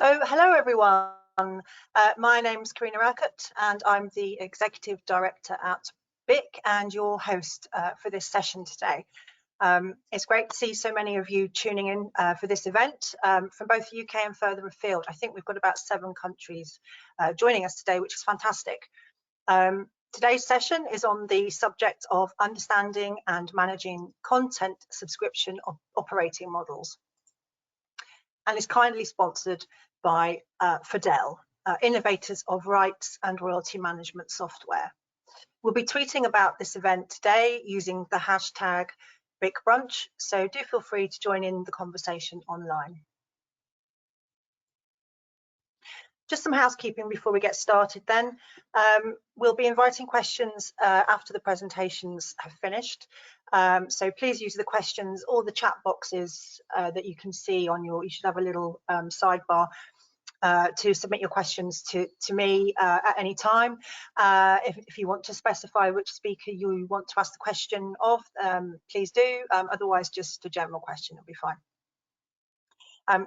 So hello everyone, my name's Karina Urquhart and I'm the Executive Director at BIC and your host for this session today. It's great to see so many of you tuning in for this event from both the UK and further afield. I think we've got about 7 countries joining us today, which is fantastic. Today's session is on the subject of understanding and managing content subscription operating models, and is kindly sponsored by FADEL, innovators of rights and royalty management software. We'll be tweeting about this event today using the hashtag BIC Brunch, so do feel free to join in the conversation online. Just some housekeeping before we get started then. We'll be inviting questions after the presentations have finished. So please use the questions or the chat boxes that you can see on you should have a little sidebar to submit your questions to me at any time. If you want to specify which speaker you want to ask the question of, please do. Otherwise, just a general question will be fine.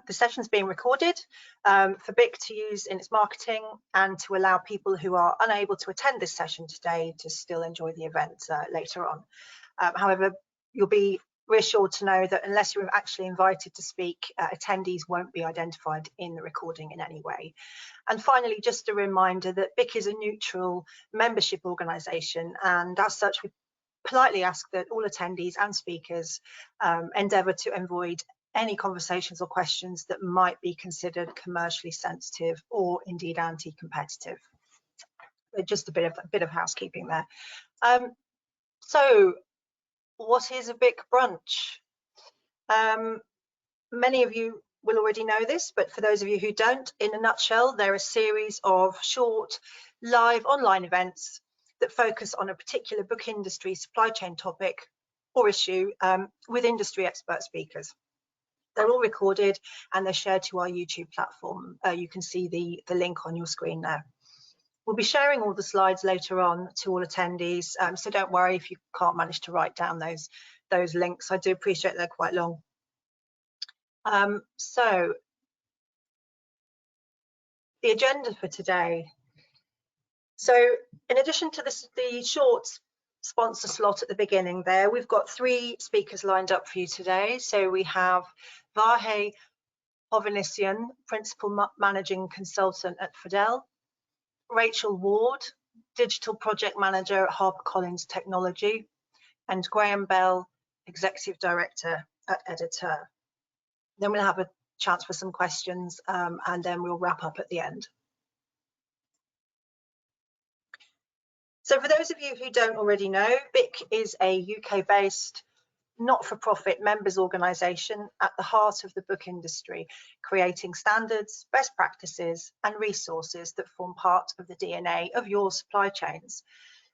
The session is being recorded for BIC to use in its marketing and to allow people who are unable to attend this session today to still enjoy the event later on. However, you'll be reassured to know that unless you're actually invited to speak, attendees won't be identified in the recording in any way. And finally, just a reminder that BIC is a neutral membership organisation, and as such, we politely ask that all attendees and speakers endeavour to avoid any conversations or questions that might be considered commercially sensitive or indeed anti-competitive. Just a bit of housekeeping there. So what is a BIC Brunch? Many of you will already know this, but for those of you who don't, in a nutshell, they're a series of short live online events that focus on a particular book industry supply chain topic or issue with industry expert speakers. They're all recorded and they're shared to our YouTube platform. You can see the link on your screen now. We'll be sharing all the slides later on to all attendees, so don't worry if you can't manage to write down those links. I do appreciate they're quite long. So the agenda for today. So in addition to the short sponsor slot at the beginning there, we've got 3 speakers lined up for you today. So we have Vahe Hovhannisyan, Principal Managing Consultant at FADEL, Rachel Ward, Digital Project Manager at HarperCollins Technology, and Graham Bell, Executive Director at EDItEUR. Then we'll have a chance for some questions and then we'll wrap up at the end. So for those of you who don't already know, BIC is a UK-based not-for-profit members organisation at the heart of the book industry, creating standards, best practices and resources that form part of the DNA of your supply chains.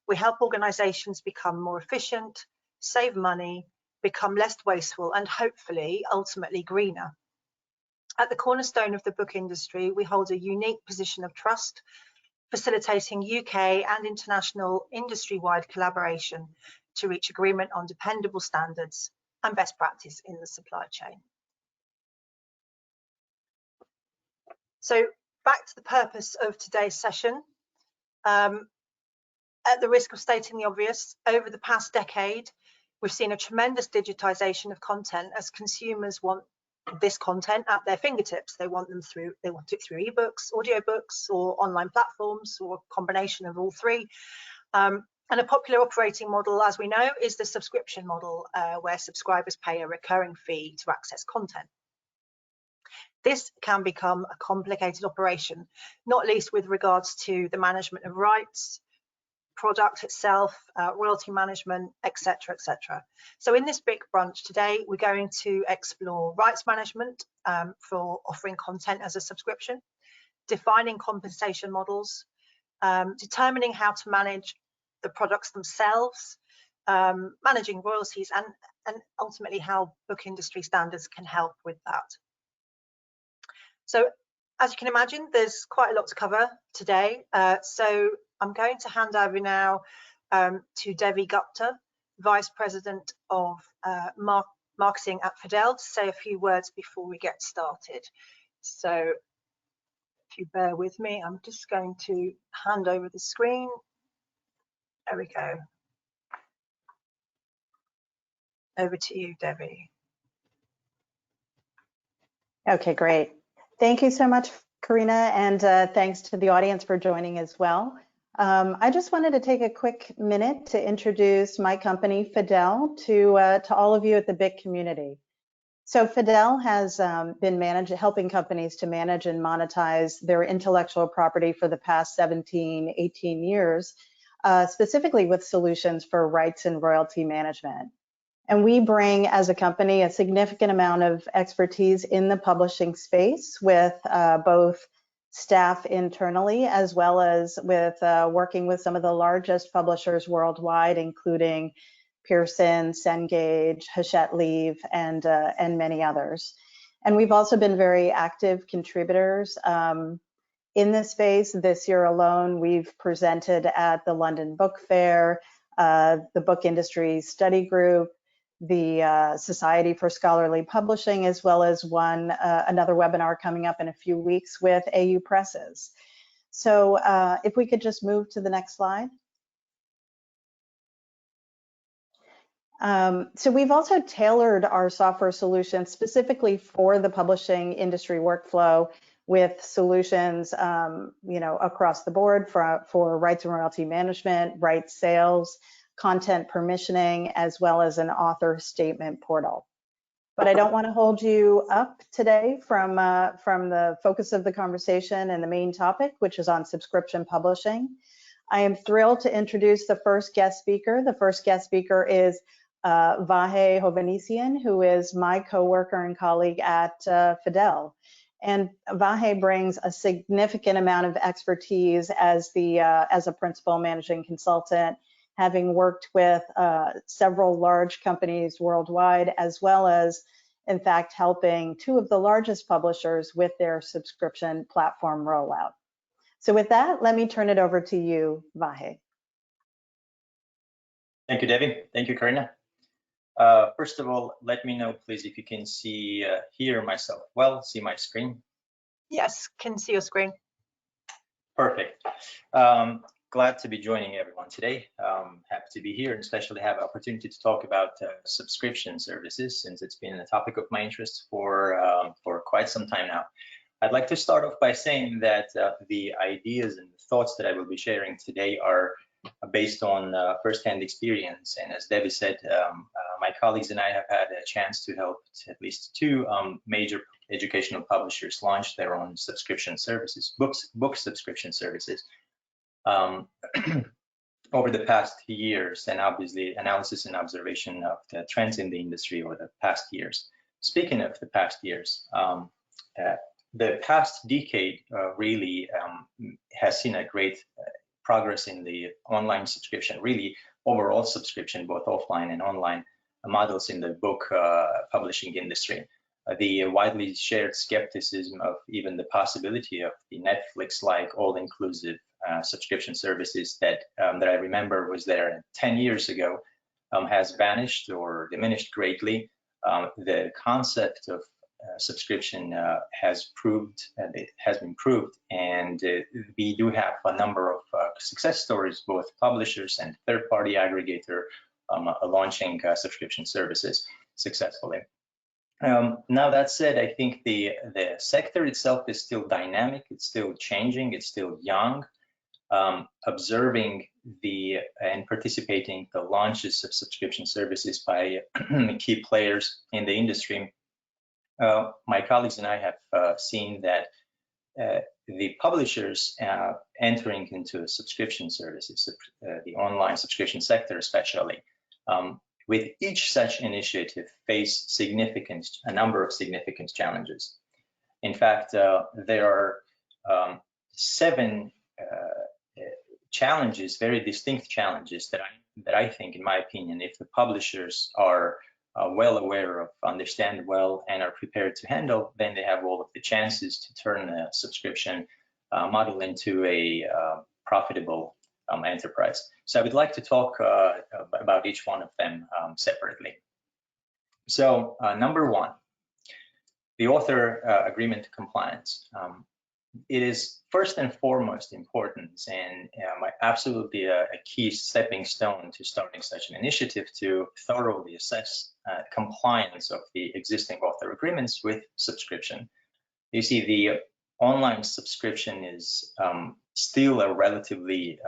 We help organisations become more efficient, save money, become less wasteful and hopefully ultimately greener. At the cornerstone of the book industry, we hold a unique position of trust, facilitating UK and international industry-wide collaboration to reach agreement on dependable standards and best practice in the supply chain. So back to the purpose of today's session. At the risk of stating the obvious, over the past decade, we've seen a tremendous digitisation of content as consumers want this content at their fingertips. They want it through ebooks, audiobooks, or online platforms, or a combination of all 3. And a popular operating model, as we know, is the subscription model, where subscribers pay a recurring fee to access content. This can become a complicated operation, not least with regards to the management of rights, product itself, royalty management, etc., etc. So in this BIC Brunch today, we're going to explore rights management for offering content as a subscription, defining compensation models, determining how to manage the products themselves, managing royalties, and ultimately how book industry standards can help with that. So as you can imagine, there's quite a lot to cover today. So I'm going to hand over now to Devi Gupta, Vice President of Marketing at FADEL, to say a few words before we get started. So If you bear with me, I'm just going to hand over the screen. There we go. Over to you, Debbie. Okay, great. Thank you so much, Karina, and thanks to the audience for joining as well. I just wanted to take a quick minute to introduce my company, FADEL, to all of you at the BIC community. So FADEL has been helping companies to manage and monetize their intellectual property for the past 17, 18 years, specifically with solutions for rights and royalty management. And we bring, as a company, a significant amount of expertise in the publishing space with both staff internally, as well as with working with some of the largest publishers worldwide, including Pearson, Cengage, Hachette Livre, and many others. And we've also been very active contributors in this space. This year alone, we've presented at the London Book Fair, the Book Industry Study Group, the Society for Scholarly Publishing, as well as another webinar coming up in a few weeks with AU Presses. So if we could just move to the next slide. So we've also tailored our software solutions specifically for the publishing industry workflow with solutions, across the board for rights and royalty management, rights sales, content permissioning, as well as an author statement portal. But I don't want to hold you up today from the focus of the conversation and the main topic, which is on subscription publishing. I am thrilled to introduce the first guest speaker. The first guest speaker is Vahe Hovhannisyan, who is my coworker and colleague at FADEL. And Vahe brings a significant amount of expertise as a principal managing consultant, having worked with several large companies worldwide, as well as, in fact, helping two of the largest publishers with their subscription platform rollout. So with that, let me turn it over to you, Vahe. Thank you, Debbie. Thank you, Karina. First of all, let me know, please, if you can hear myself well, see my screen. Yes, can see your screen. Perfect. Glad to be joining everyone today. Happy to be here and especially have an opportunity to talk about subscription services, since it's been a topic of my interest for quite some time now. I'd like to start off by saying that the ideas and thoughts that I will be sharing today are based on firsthand experience. And as Debbie said, my colleagues and I have had a chance to help at least two major educational publishers launch their own subscription services, book subscription services. Over the past years, and obviously analysis and observation of the trends in the industry over the past years. Speaking of the past years, the past decade really has seen a great progress in the online subscription, really overall subscription, both offline and online models in the book publishing industry. The widely shared skepticism of even the possibility of the Netflix-like all-inclusive subscription services that I remember was there 10 years ago has vanished or diminished greatly. The concept of subscription has been proved, and we do have a number of success stories, both publishers and third-party aggregator launching subscription services successfully. Now that said, I think the sector itself is still dynamic, it's still changing, it's still young. Observing and participating the launches of subscription services by key players in the industry, my colleagues and I have seen that the publishers entering into subscription services, the online subscription sector especially, with each such initiative face a number of significant challenges. In fact, there are 7 challenges, very distinct challenges that I think, in my opinion, if the publishers are well aware of, understand well, and are prepared to handle, then they have all of the chances to turn a subscription model into a profitable enterprise. So I would like to talk about each one of them separately. So number 1, the author agreement compliance. it is first and foremost important and absolutely a key stepping stone to starting such an initiative to thoroughly assess compliance of the existing author agreements with subscription. You see, the online subscription is still a relatively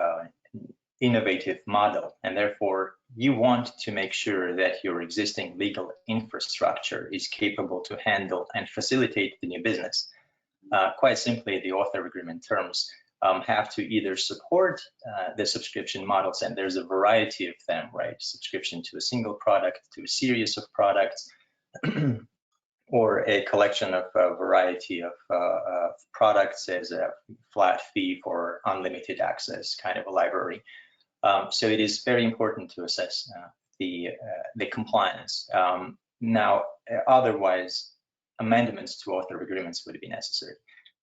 innovative model, and therefore you want to make sure that your existing legal infrastructure is capable to handle and facilitate the new business. Quite simply, the author agreement terms have to either support the subscription models, and there's a variety of them, right? Subscription to a single product, to a series of products, or a collection of a variety of products as a flat fee for unlimited access, kind of a library. So it is very important to assess the compliance. Now, otherwise, amendments to author agreements would be necessary.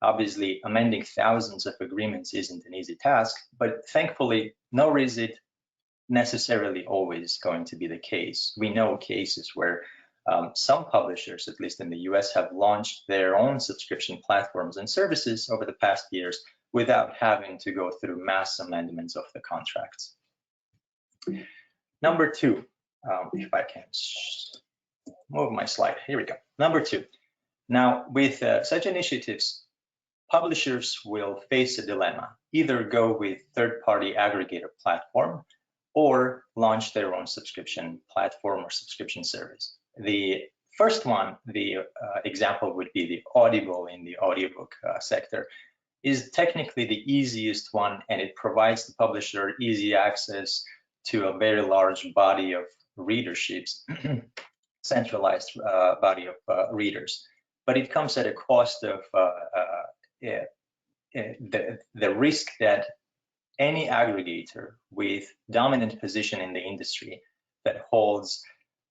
Obviously, amending thousands of agreements isn't an easy task, but thankfully, nor is it necessarily always going to be the case. We know cases where some publishers, at least in the US, have launched their own subscription platforms and services over the past years without having to go through mass amendments of the contracts. Number two, if I can move my slide, here we go. Number two. Now, with such initiatives, publishers will face a dilemma: either go with third-party aggregator platform or launch their own subscription platform or subscription service. The first one, the example would be the Audible in the audiobook sector, is technically the easiest one, and it provides the publisher easy access to a very large body of readerships, centralized body of readers. But it comes at a cost of the risk that any aggregator with dominant position in the industry that holds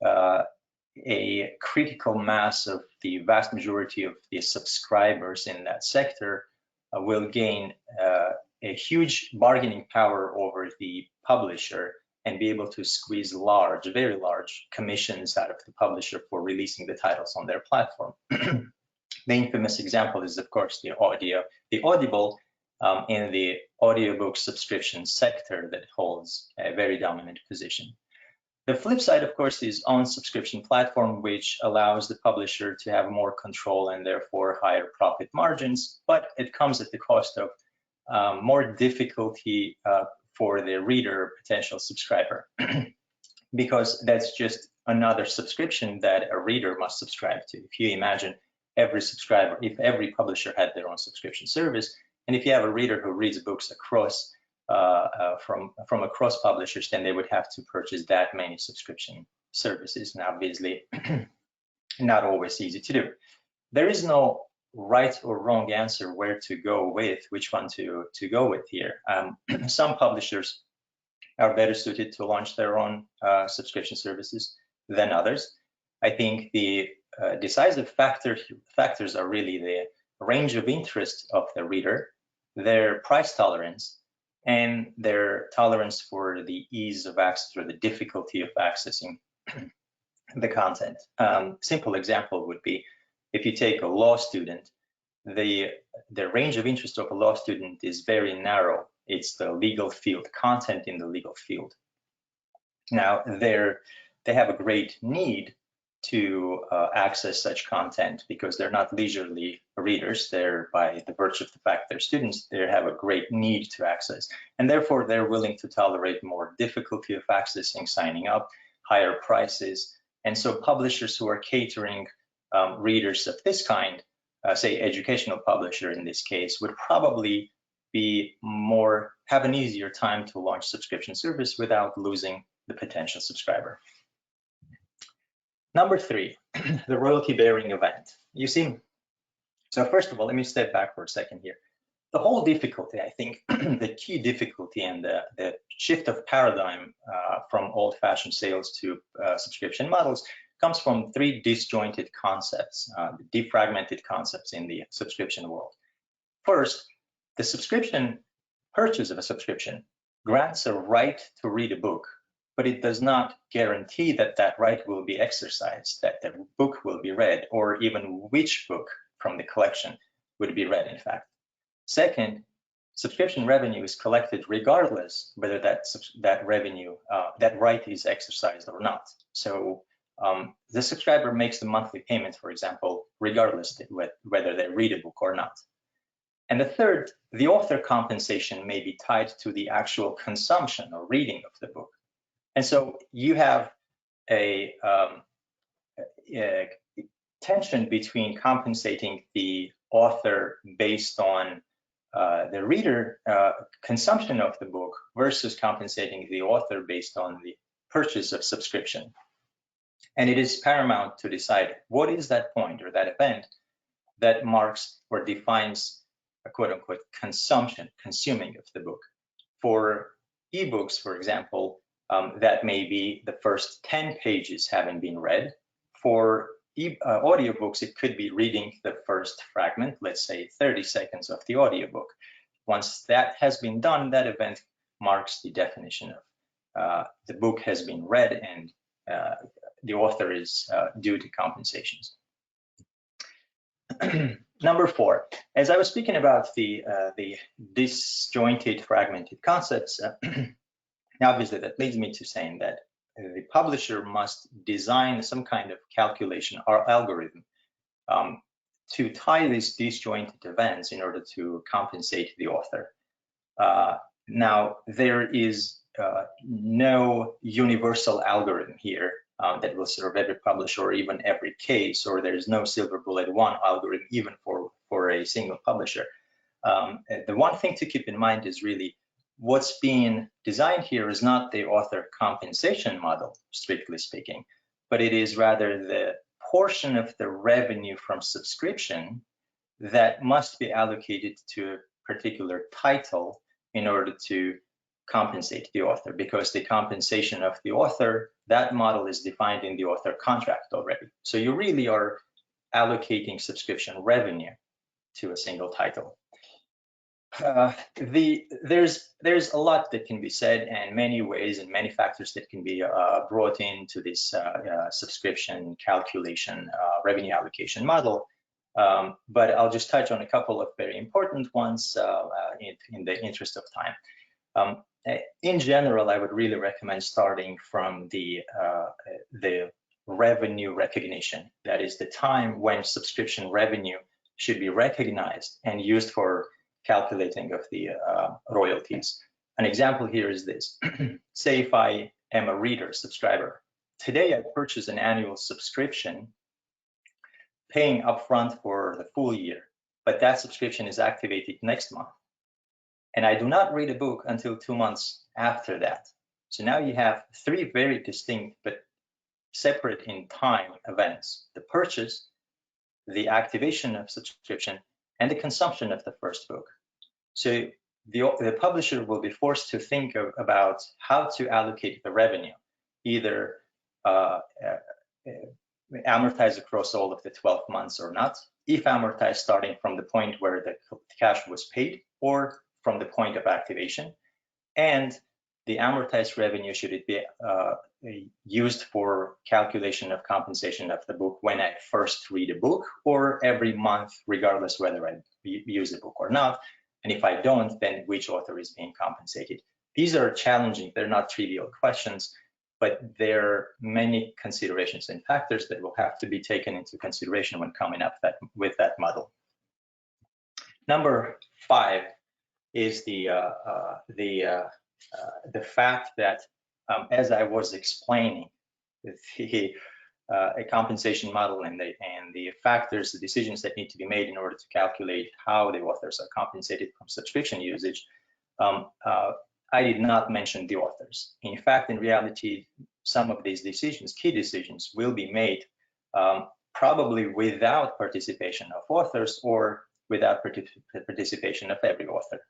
a critical mass of the vast majority of the subscribers in that sector will gain a huge bargaining power over the publisher and be able to squeeze large, very large commissions out of the publisher for releasing the titles on their platform. The infamous example is, of course, the Audible in the audiobook subscription sector that holds a very dominant position. The flip side, of course, is on subscription platform, which allows the publisher to have more control and therefore higher profit margins, but it comes at the cost of more difficulty for the reader, potential subscriber, because that's just another subscription that a reader must subscribe to. If you imagine every subscriber, if every publisher had their own subscription service, and if you have a reader who reads books across from across publishers, then they would have to purchase that many subscription services, and obviously not always easy to do. There is no right or wrong answer where to go with, which one to go with here. Some publishers are better suited to launch their own subscription services than others. I think the decisive factors are really the range of interest of the reader, their price tolerance, and their tolerance for the ease of access or the difficulty of accessing the content. Simple example would be, if you take a law student, the range of interest of a law student is very narrow. It's the legal field, content in the legal field. Now, they have a great need to access such content because they're not leisurely readers. They're, by the virtue of the fact they're students, they have a great need to access. And therefore, they're willing to tolerate more difficulty of accessing, signing up, higher prices. And so publishers who are catering readers of this kind, say educational publisher in this case, would probably have an easier time to launch subscription service without losing the potential subscriber. Number three, the royalty-bearing event. You see, so first of all, let me step back for a second here. The whole difficulty, I think, the key difficulty and the shift of paradigm from old-fashioned sales to subscription models comes from three disjointed concepts, defragmented concepts in the subscription world. First, the subscription purchase of a subscription grants a right to read a book, but it does not guarantee that that right will be exercised, that the book will be read, or even which book from the collection would be read, in fact. Second, subscription revenue is collected regardless whether that revenue, that right is exercised or not. So the subscriber makes the monthly payment, for example, regardless whether they read a book or not. And the third, the author compensation may be tied to the actual consumption or reading of the book. And so you have a tension between compensating the author based on the reader consumption of the book versus compensating the author based on the purchase of subscription. And it is paramount to decide what is that point or that event that marks or defines a quote-unquote consuming of the book. For ebooks, for example, that may be the first 10 pages having been read. For audiobooks, it could be reading the first fragment, let's say 30 seconds of the audiobook. Once that has been done, that event marks the definition of the book has been read and the author is due to compensations. Number 4, as I was speaking about the disjointed, fragmented concepts, obviously that leads me to saying that the publisher must design some kind of calculation or algorithm to tie these disjointed events in order to compensate the author. Now, there is no universal algorithm here that will serve every publisher or even every case, or there's no silver bullet one algorithm even for a single publisher. The one thing to keep in mind is really what's being designed here is not the author compensation model, strictly speaking, but it is rather the portion of the revenue from subscription that must be allocated to a particular title in order to compensate the author, because the compensation of the author, that model is defined in the author contract already. So you really are allocating subscription revenue to a single title. There's a lot that can be said and many ways and many factors that can be brought into this subscription calculation revenue allocation model. But I'll just touch on a couple of very important ones in the interest of time. In general, I would really recommend starting from the revenue recognition. That is the time when subscription revenue should be recognized and used for calculating of the royalties. An example here is this. Say if I am a reader subscriber. Today I purchase an annual subscription, paying upfront for the full year, but that subscription is activated next month. And I do not read a book until 2 months after that. So now you have 3 very distinct but separate in time events: the purchase, the activation of subscription, and the consumption of the first book. So the publisher will be forced to think about how to allocate the revenue, either amortize across all of the 12 months or not, if amortized starting from the point where the cash was paid or from the point of activation, and the amortized revenue, should it be used for calculation of compensation of the book when I first read a book, or every month, regardless whether I use the book or not. And if I don't, then which author is being compensated? These are challenging, they're not trivial questions, but there are many considerations and factors that will have to be taken into consideration when coming up with that model. Number 5 is the fact that, as I was explaining, a compensation model and the factors, the decisions that need to be made in order to calculate how the authors are compensated from subscription usage, I did not mention the authors. In fact, in reality, some of these decisions, key decisions, will be made probably without participation of authors or without participation of every author.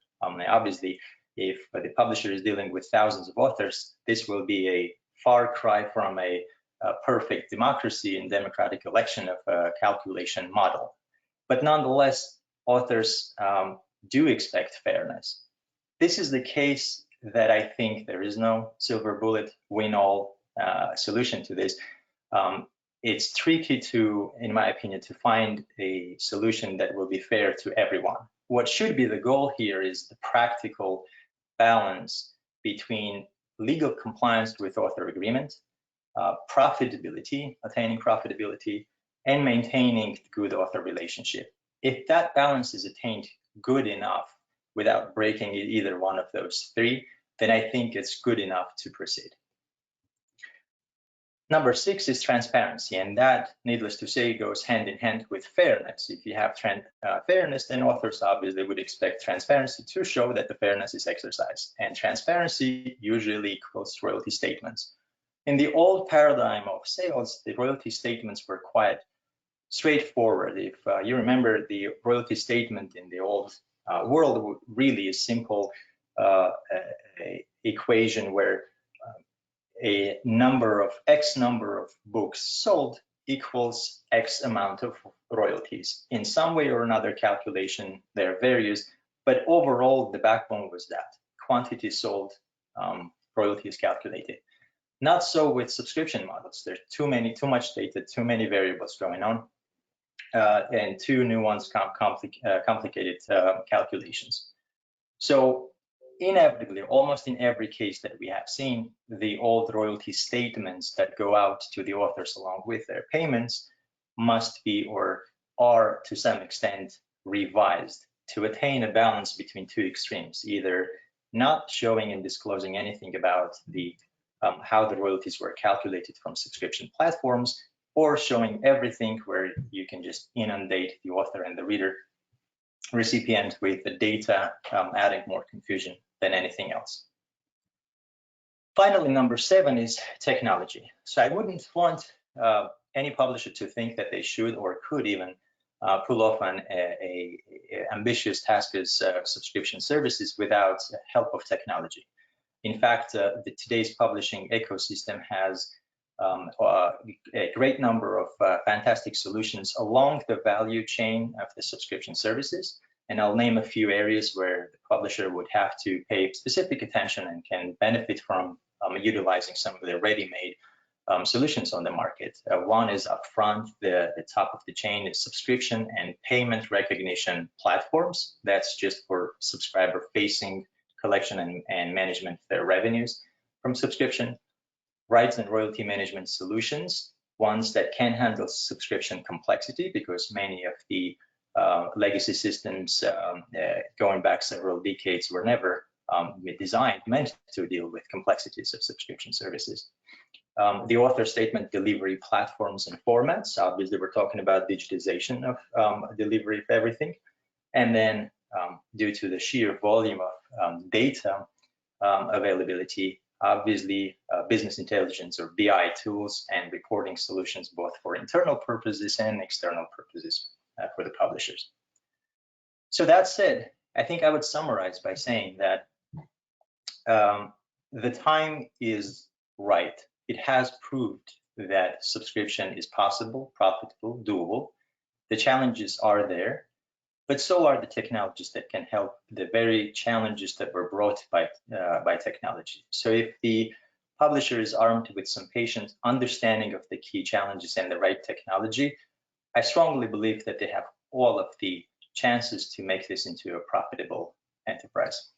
Obviously, if the publisher is dealing with thousands of authors, this will be a far cry from a perfect democracy and democratic election of a calculation model. But nonetheless, authors do expect fairness. This is the case that I think there is no silver bullet win-all solution to this. It's tricky to, in my opinion, to find a solution that will be fair to everyone. what should be the goal here is the practical balance between legal compliance with author agreement, profitability, attaining profitability, and maintaining good author relationship. If that balance is attained good enough without breaking either one of those three, then I think it's good enough to proceed. Number 6 is transparency, and that, needless to say, goes hand in hand with fairness. If you have fairness, then authors obviously would expect transparency to show that the fairness is exercised, and transparency usually equals royalty statements. In the old paradigm of sales, the royalty statements were quite straightforward. If you remember, the royalty statement in the old world really a simple equation where a number of X number of books sold equals X amount of royalties. In some way or another calculation, there are various, but overall the backbone was that quantity sold, royalties calculated. Not so with subscription models. There's too much data, too many variables going on, and too nuanced, complicated calculations. So inevitably, almost in every case that we have seen, the old royalty statements that go out to the authors along with their payments must be or are to some extent revised to attain a balance between two extremes, either not showing and disclosing anything about the how the royalties were calculated from subscription platforms, or showing everything where you can just inundate the author and the reader recipient with the data, adding more confusion than anything else. Finally, number 7 is technology. So I wouldn't want any publisher to think that they should or could even pull off an ambitious task as subscription services without help of technology. In fact, today's publishing ecosystem has a great number of fantastic solutions along the value chain of the subscription services. And I'll name a few areas where the publisher would have to pay specific attention and can benefit from utilizing some of the ready-made solutions on the market. One is upfront, the top of the chain is subscription and payment recognition platforms. That's just for subscriber-facing collection and management of their revenues from subscription. Rights and royalty management solutions, ones that can handle subscription complexity, because many of the legacy systems going back several decades were never meant to deal with complexities of subscription services. The author statement delivery platforms and formats, obviously we're talking about digitization of delivery of everything. And then due to the sheer volume of data availability, obviously business intelligence or BI tools and reporting solutions, both for internal purposes and external purposes for the publishers. So that said, I think I would summarize by saying that the time is right. It has proved that subscription is possible, profitable, doable. The challenges are there, but so are the technologies that can help the very challenges that were brought by technology. So if the publisher is armed with some patient understanding of the key challenges and the right technology, I strongly believe that they have all of the chances to make this into a profitable enterprise.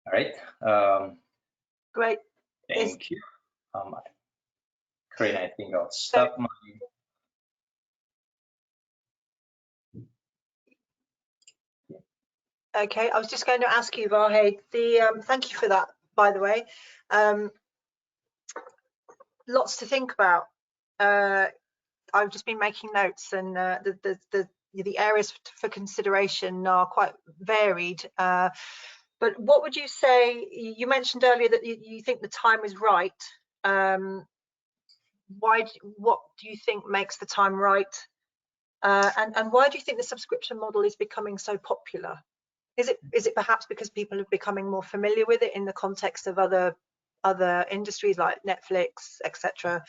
All right. Great. Thank you. Karina, I think I'll stop my. Okay, I was just going to ask you, Vahe, thank you for that, by the way. Lots to think about. I've just been making notes, and the areas for consideration are quite varied. But what would you say? You mentioned earlier that you think the time is right. What do you think makes the time right? And why do you think the subscription model is becoming so popular? Is it perhaps because people are becoming more familiar with it in the context of other industries like Netflix, etc.,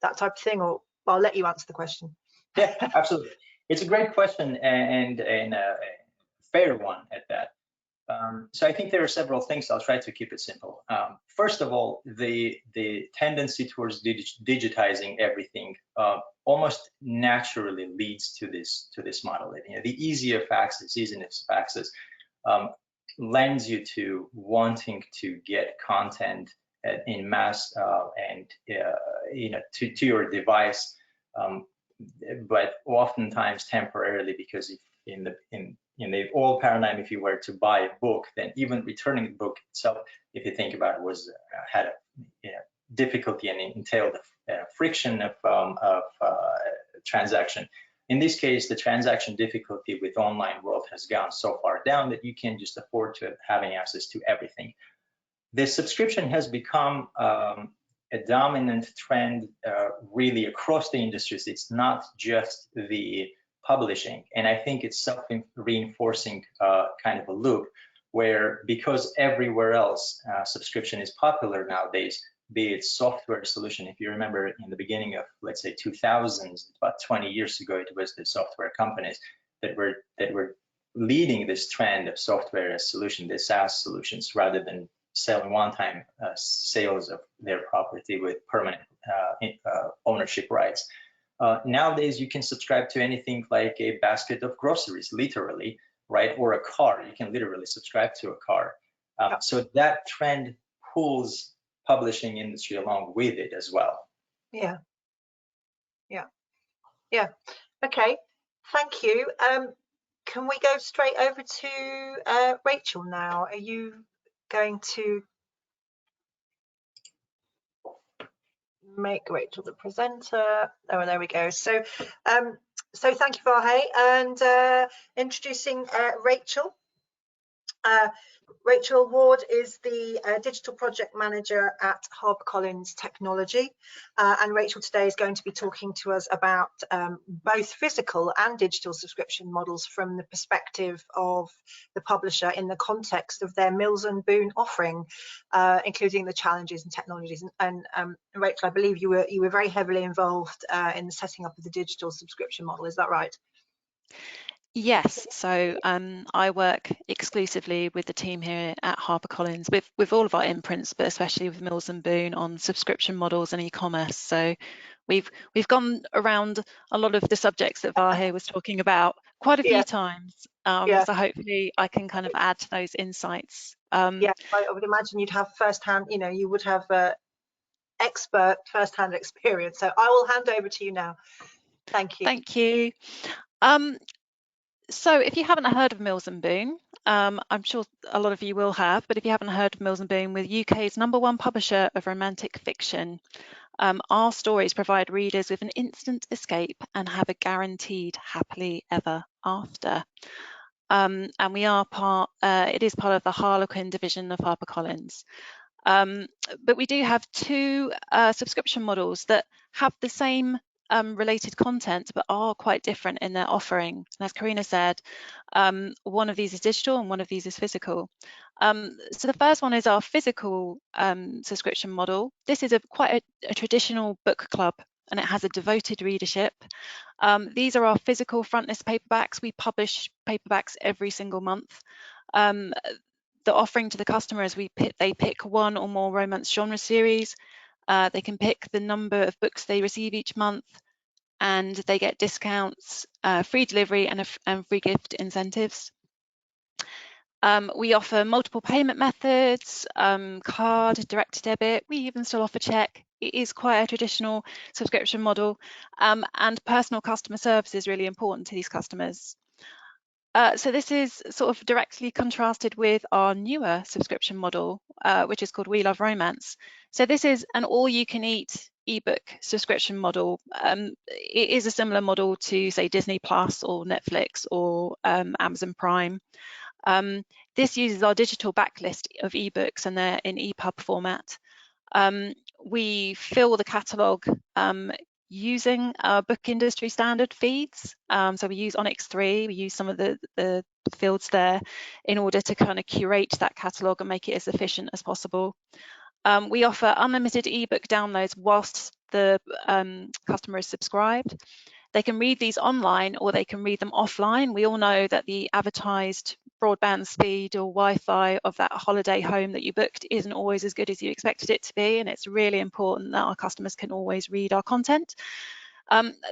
that type of thing? Or I'll let you answer the question. Yeah, absolutely. It's a great question and a fair one at that. So I think there are several things. I'll try to keep it simple. First of all, the tendency towards digitizing everything almost naturally leads to this model. The ease of access lends you to wanting to get content in mass and to your device, but oftentimes temporarily, because if in the old paradigm, if you were to buy a book, then even returning the book itself, if you think about it, had a difficulty and entailed friction of transaction. In this case, the transaction difficulty with online world has gone so far down that you can just afford to having access to everything. The subscription has become a dominant trend really across the industries. It's not just the publishing, and I think it's self-reinforcing kind of a loop where, because everywhere else subscription is popular nowadays, be it software solution. If you remember in the beginning of, let's say, 2000s, about 20 years ago, it was the software companies that were leading this trend of software as solution, the SaaS solutions, rather than selling one-time sales of their property with permanent ownership rights. Nowadays, you can subscribe to anything like a basket of groceries, literally, right? Or a car. You can literally subscribe to a car. So that trend pulls publishing industry along with it as well. Yeah. Okay, thank you. Can we go straight over to Rachel now? Are you going to make Rachel the presenter? Oh, there we go. So thank you, Vahe, and introducing Rachel. Rachel Ward is the Digital Project Manager at HarperCollins Technology, and Rachel today is going to be talking to us about both physical and digital subscription models from the perspective of the publisher in the context of their Mills and Boon offering, including the challenges and technologies. And Rachel, I believe you were very heavily involved in the setting up of the digital subscription model. Is that right? Yes, so I work exclusively with the team here at HarperCollins with all of our imprints, but especially with Mills and Boon on subscription models and e-commerce. So we've gone around a lot of the subjects that Vahe was talking about quite a few times. So hopefully I can kind of add to those insights. Yeah, I would imagine you'd have firsthand, you would have expert firsthand experience. So I will hand over to you now. Thank you. Thank you. So if you haven't heard of Mills and Boon, I'm sure a lot of you will have, but if you haven't heard of Mills and Boon, we're UK's #1 publisher of romantic fiction. Our stories provide readers with an instant escape and have a guaranteed happily ever after. And we are it is part of the Harlequin division of HarperCollins. But we do have two subscription models that have the same related content, but are quite different in their offering. And as Karina said, one of these is digital and one of these is physical. So the first one is our physical subscription model. This is quite a traditional book club, and it has a devoted readership. These are our physical frontlist paperbacks. We publish paperbacks every single month. The offering to the customer is they pick one or more romance genre series. They can pick the number of books they receive each month, and they get discounts, free delivery, and free gift incentives. We offer multiple payment methods, card, direct debit. We even still offer check. It is quite a traditional subscription model, and personal customer service is really important to these customers. So this is sort of directly contrasted with our newer subscription model, which is called We Love Romance. So this is an all-you-can-eat ebook subscription model. It is a similar model to, say, Disney Plus or Netflix or Amazon Prime. This uses our digital backlist of ebooks, and they're in EPUB format. We fill the catalogue using our book industry standard feeds. So we use Onyx 3, we use some of the fields there in order to kind of curate that catalogue and make it as efficient as possible. We offer unlimited ebook downloads whilst the customer is subscribed. They can read these online or they can read them offline. We all know that the advertised broadband speed or Wi-Fi of that holiday home that you booked isn't always as good as you expected it to be, and it's really important that our customers can always read our content.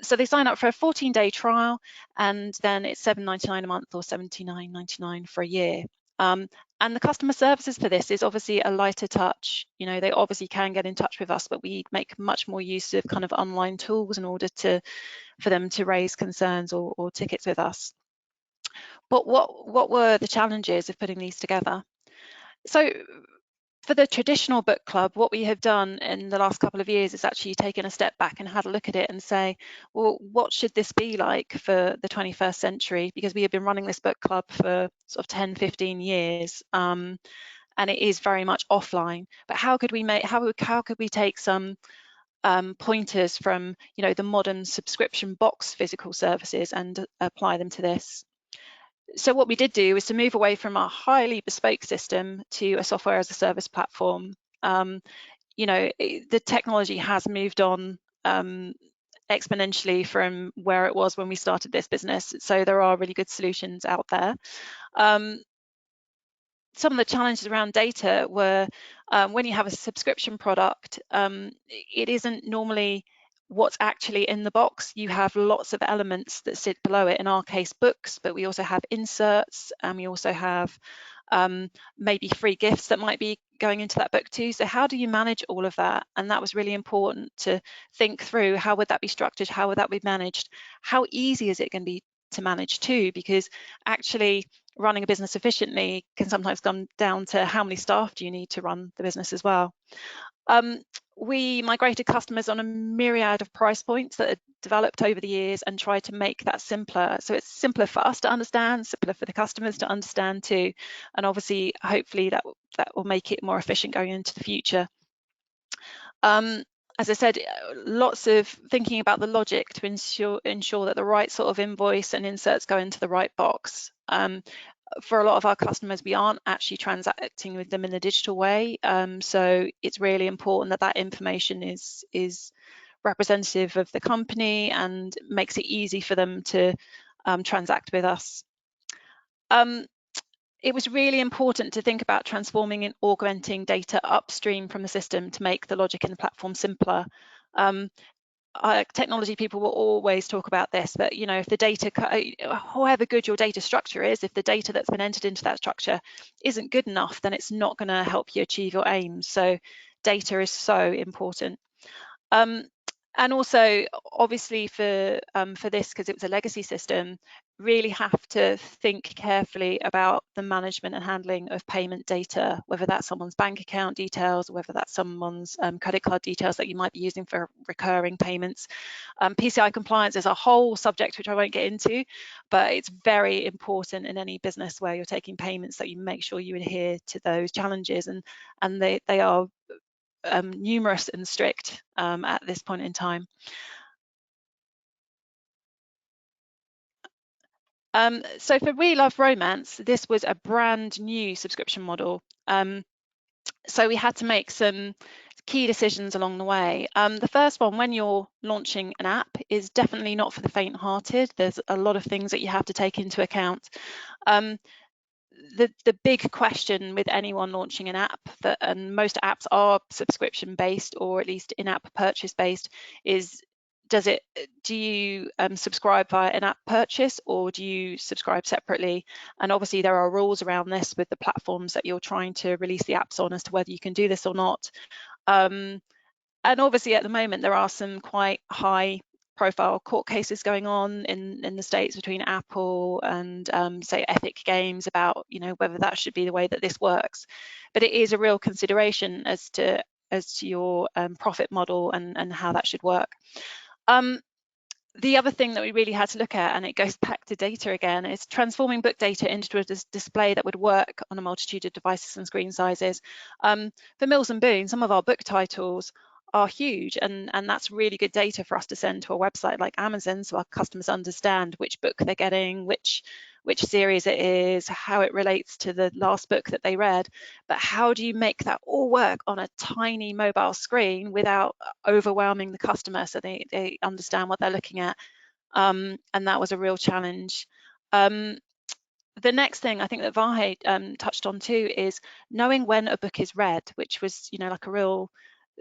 So they sign up for a 14-day trial, and then it's $7.99 a month or $79.99 for a year. And the customer services for this is obviously a lighter touch. You know, they obviously can get in touch with us, but we make much more use of kind of online tools in order for them to raise concerns or tickets with us. But what were the challenges of putting these together? So for the traditional book club, what we have done in the last couple of years is actually taken a step back and had a look at it and say, well, what should this be like for the 21st century? Because we have been running this book club for sort of 10, 15 years, and it is very much offline. But how could we take some pointers from, you know, the modern subscription box physical services and apply them to this? So what we did do was to move away from a highly bespoke system to a software as a service platform. You know, the technology has moved on exponentially from where it was when we started this business. So there are really good solutions out there. Some of the challenges around data were when you have a subscription product, it isn't normally what's actually in the box. You have lots of elements that sit below it, in our case books, but we also have inserts, and we also have maybe free gifts that might be going into that book too. So how do you manage all of that? And that was really important to think through. How would that be structured? How would that be managed? How easy is it going to be to manage too? Because actually running a business efficiently can sometimes come down to how many staff do you need to run the business as well. We migrated customers on a myriad of price points that are developed over the years and tried to make that simpler. So it's simpler for us to understand, simpler for the customers to understand too. And obviously, hopefully that will make it more efficient going into the future. As I said, lots of thinking about the logic to ensure that the right sort of invoice and inserts go into the right box. For a lot of our customers, we aren't actually transacting with them in a digital way, so it's really important that that information is representative of the company and makes it easy for them to transact with us. It was really important to think about transforming and augmenting data upstream from the system to make the logic in the platform simpler. Technology people will always talk about this, but you know, if the data, however good your data structure is, if the data that's been entered into that structure isn't good enough, then it's not going to help you achieve your aims. So data is so important. And also, obviously, for this, because it was a legacy system, really have to think carefully about the management and handling of payment data, whether that's someone's bank account details, or whether that's someone's credit card details that you might be using for recurring payments. PCI compliance is a whole subject which I won't get into, but it's very important in any business where you're taking payments that you make sure you adhere to those challenges, and they are numerous and strict at this point in time. So for We Love Romance, this was a brand new subscription model. So we had to make some key decisions along the way. The first one, when you're launching an app, is definitely not for the faint-hearted. There's a lot of things that you have to take into account. The big question with anyone launching an app, and most apps are subscription based or at least in-app purchase based, is do you subscribe via an-app purchase or do you subscribe separately? And obviously there are rules around this with the platforms that you're trying to release the apps on as to whether you can do this or not. And obviously at the moment there are some quite high profile court cases going on in the States between Apple and say Epic Games about, you know, whether that should be the way that this works. But it is a real consideration as to your profit model and how that should work. The other thing that we really had to look at, and it goes back to data again, is transforming book data into a display that would work on a multitude of devices and screen sizes. For Mills and Boon, some of our book titles are huge, and that's really good data for us to send to a website like Amazon, so our customers understand which book they're getting, which series it is, how it relates to the last book that they read. But how do you make that all work on a tiny mobile screen without overwhelming the customer so they understand what they're looking at? And that was a real challenge. the next thing I think that Vahe touched on too is knowing when a book is read, which was, you know, like a real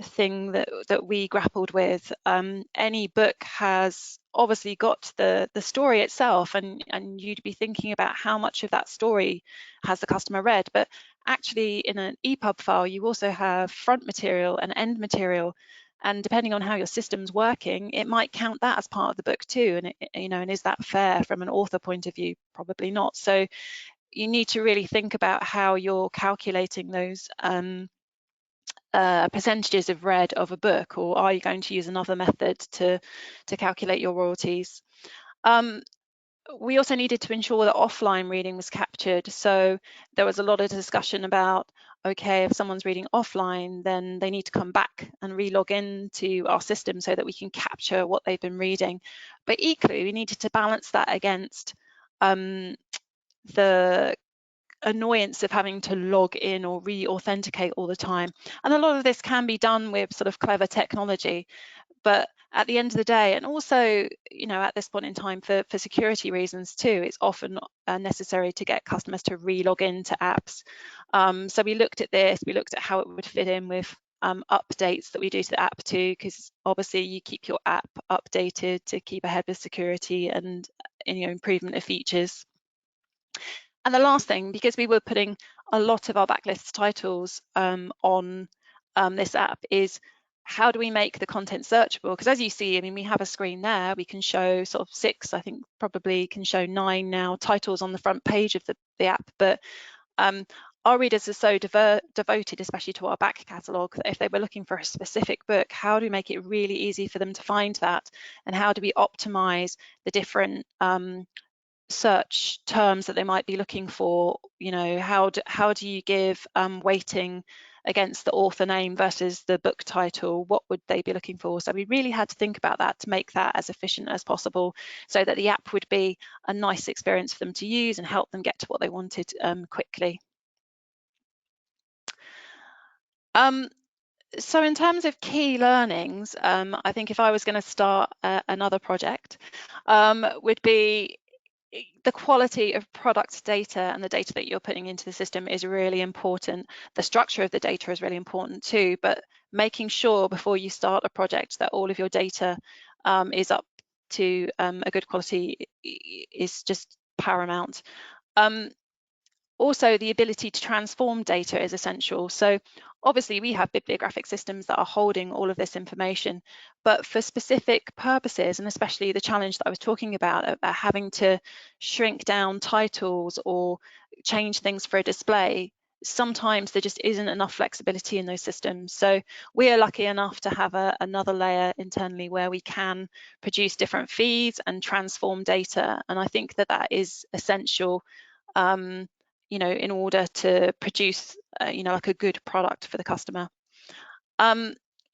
thing that we grappled with. Any book has obviously got the story itself, and you'd be thinking about how much of that story has the customer read. But actually, in an EPUB file, you also have front material and end material. And depending on how your system's working, it might count that as part of the book too. And you know, and is that fair from an author point of view? Probably not. So you need to really think about how you're calculating those percentages of read of a book, or are you going to use another method to calculate your royalties? We also needed to ensure that offline reading was captured. So there was a lot of discussion about, okay, if someone's reading offline, then they need to come back and re-log into our system so that we can capture what they've been reading. But equally, we needed to balance that against the annoyance of having to log in or re-authenticate all the time. And a lot of this can be done with sort of clever technology. But at the end of the day, and also, you know, at this point in time for security reasons too, it's often necessary to get customers to re-log into apps. So we looked at this, we looked at how it would fit in with updates that we do to the app too, because obviously you keep your app updated to keep ahead with security and, you know, improvement of features. And the last thing, because we were putting a lot of our backlist titles on this app, is how do we make the content searchable? Because as you see, I mean, we have a screen there. We can show sort of 6, I think probably can show 9 now titles on the front page of the app. But our readers are so devoted, especially to our back catalogue, that if they were looking for a specific book, how do we make it really easy for them to find that? And how do we optimize the different search terms that they might be looking for? You know, how do you give weighting against the author name versus the book title? What would they be looking for? So we really had to think about that to make that as efficient as possible, so that the app would be a nice experience for them to use and help them get to what they wanted quickly. So in terms of key learnings, I think if I was going to start another project, would be the quality of product data, and the data that you're putting into the system is really important. The structure of the data is really important too, but making sure before you start a project that all of your data is up to a good quality is just paramount. Also, the ability to transform data is essential. So obviously we have bibliographic systems that are holding all of this information, but for specific purposes, and especially the challenge that I was talking about having to shrink down titles or change things for a display, sometimes there just isn't enough flexibility in those systems. So we are lucky enough to have another layer internally where we can produce different feeds and transform data. And I think that that is essential, you know, in order to produce, you know, like a good product for the customer.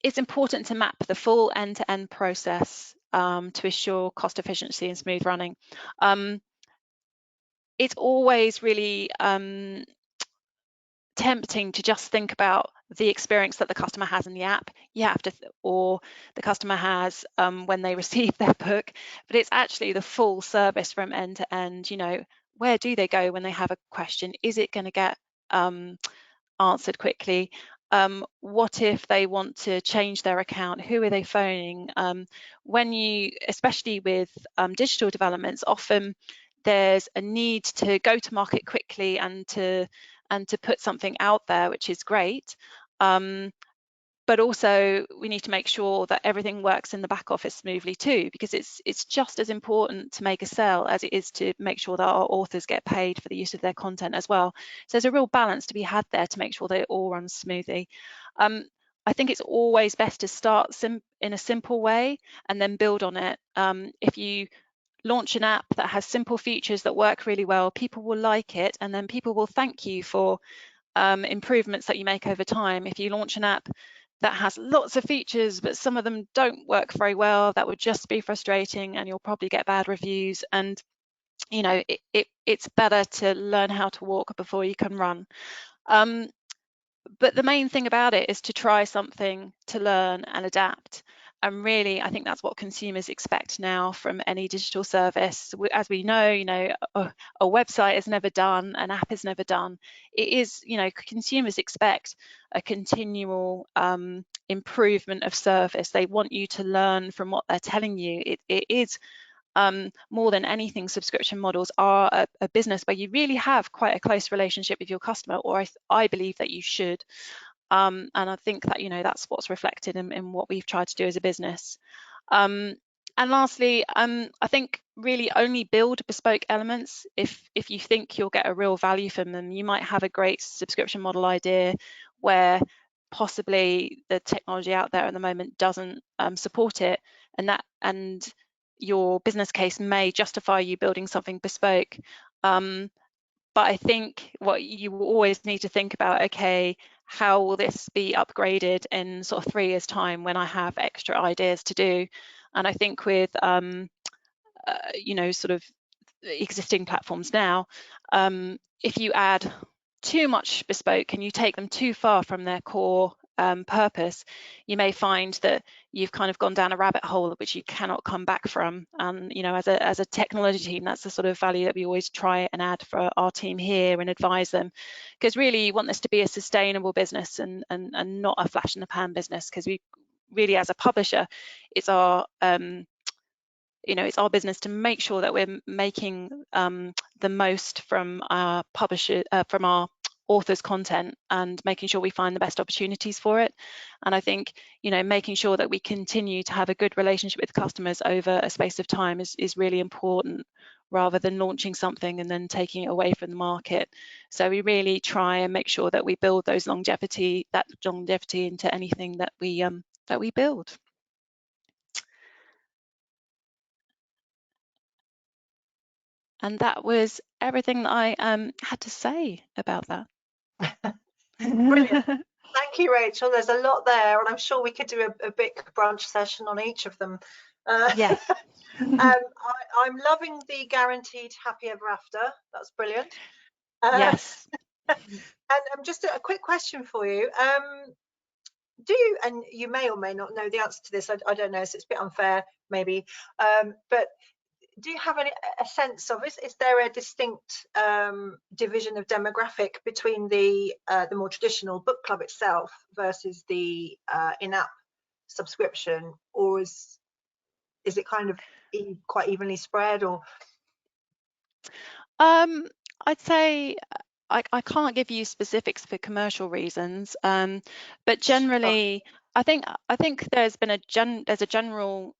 It's important to map the full end-to-end process to ensure cost efficiency and smooth running. It's always really tempting to just think about the experience that the customer has in the app. You have to, or the customer has when they receive their book, but it's actually the full service from end to end. You know, where do they go when they have a question? Is it going to get answered quickly? What if they want to change their account? Who are they phoning? When you, especially with digital developments, often there's a need to go to market quickly and to put something out there, which is great. But also we need to make sure that everything works in the back office smoothly too, because it's just as important to make a sale as it is to make sure that our authors get paid for the use of their content as well. So there's a real balance to be had there to make sure that it all runs smoothly. I think it's always best to start in a simple way and then build on it. If you launch an app that has simple features that work really well, people will like it, and then people will thank you for improvements that you make over time. If you launch an app that has lots of features, but some of them don't work very well, that would just be frustrating, and you'll probably get bad reviews. And you know, it's better to learn how to walk before you can run. But the main thing about it is to try something, to learn and adapt. really, I think that's what consumers expect now from any digital service. As we know, a website is never done, an app is never done. It is, consumers expect a continual improvement of service. They want you to learn from what they're telling you. It is more than anything, subscription models are a business where you really have quite a close relationship with your customer, or I believe that you should. And I think that, that's what's reflected in what we've tried to do as a business. And lastly, I think really only build bespoke elements if you think you'll get a real value from them. You might have a great subscription model idea where possibly the technology out there at the moment doesn't support it, and your business case may justify you building something bespoke. But I think what you will always need to think about, okay, how will this be upgraded in sort of 3 years' time when I have extra ideas to do? And I think with, sort of existing platforms now, if you add too much bespoke and you take them too far from their core purpose, you may find that you've kind of gone down a rabbit hole which you cannot come back from. And as a technology team, that's the sort of value that we always try and add for our team here and advise them, because really you want this to be a sustainable business and not a flash in the pan business, because we really, as a publisher, it's our it's our business to make sure that we're making the most from our from our authors' content, and making sure we find the best opportunities for it. And I think, making sure that we continue to have a good relationship with customers over a space of time is really important, rather than launching something and then taking it away from the market. So we really try and make sure that we build that longevity into anything that we build. And that was everything that I had to say about that. Brilliant. Thank you, Rachel. There's a lot there, and I'm sure we could do a BIC brunch session on each of them. Yes. I'm loving the guaranteed happy ever after. That's brilliant. Yes. And just a quick question for you. Do you, and you may or may not know the answer to this, I don't know, so it's a bit unfair maybe, but do you have a sense of, is there a distinct division of demographic between the more traditional book club itself versus the in-app subscription, or is it kind of quite evenly spread? Or I'd say I can't give you specifics for commercial reasons, but generally, I think there's been a general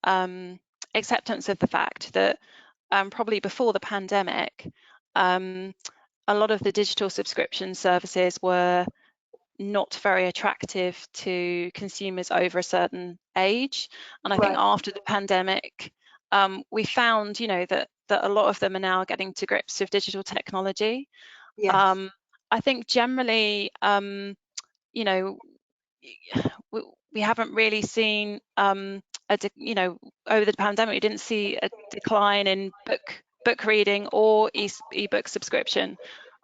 acceptance of the fact that probably before the pandemic, a lot of the digital subscription services were not very attractive to consumers over a certain age. And I think after the pandemic, we found, that a lot of them are now getting to grips with digital technology. yes. I think generally, we haven't really seen over the pandemic, we didn't see a decline in book reading or ebook subscription.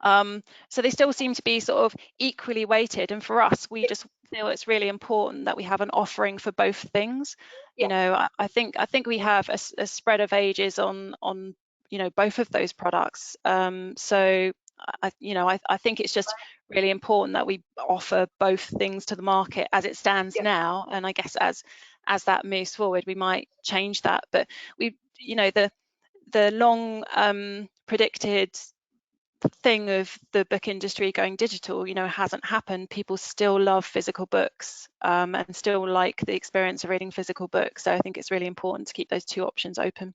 So they still seem to be sort of equally weighted, and for us, we just feel it's really important that we have an offering for both things. Yeah. I think we have a spread of ages on both of those products. So I think it's just really important that we offer both things to the market as it stands now, and I guess as that moves forward, we might change that. But the long predicted thing of the book industry going digital, hasn't happened. People still love physical books and still like the experience of reading physical books. So I think it's really important to keep those two options open.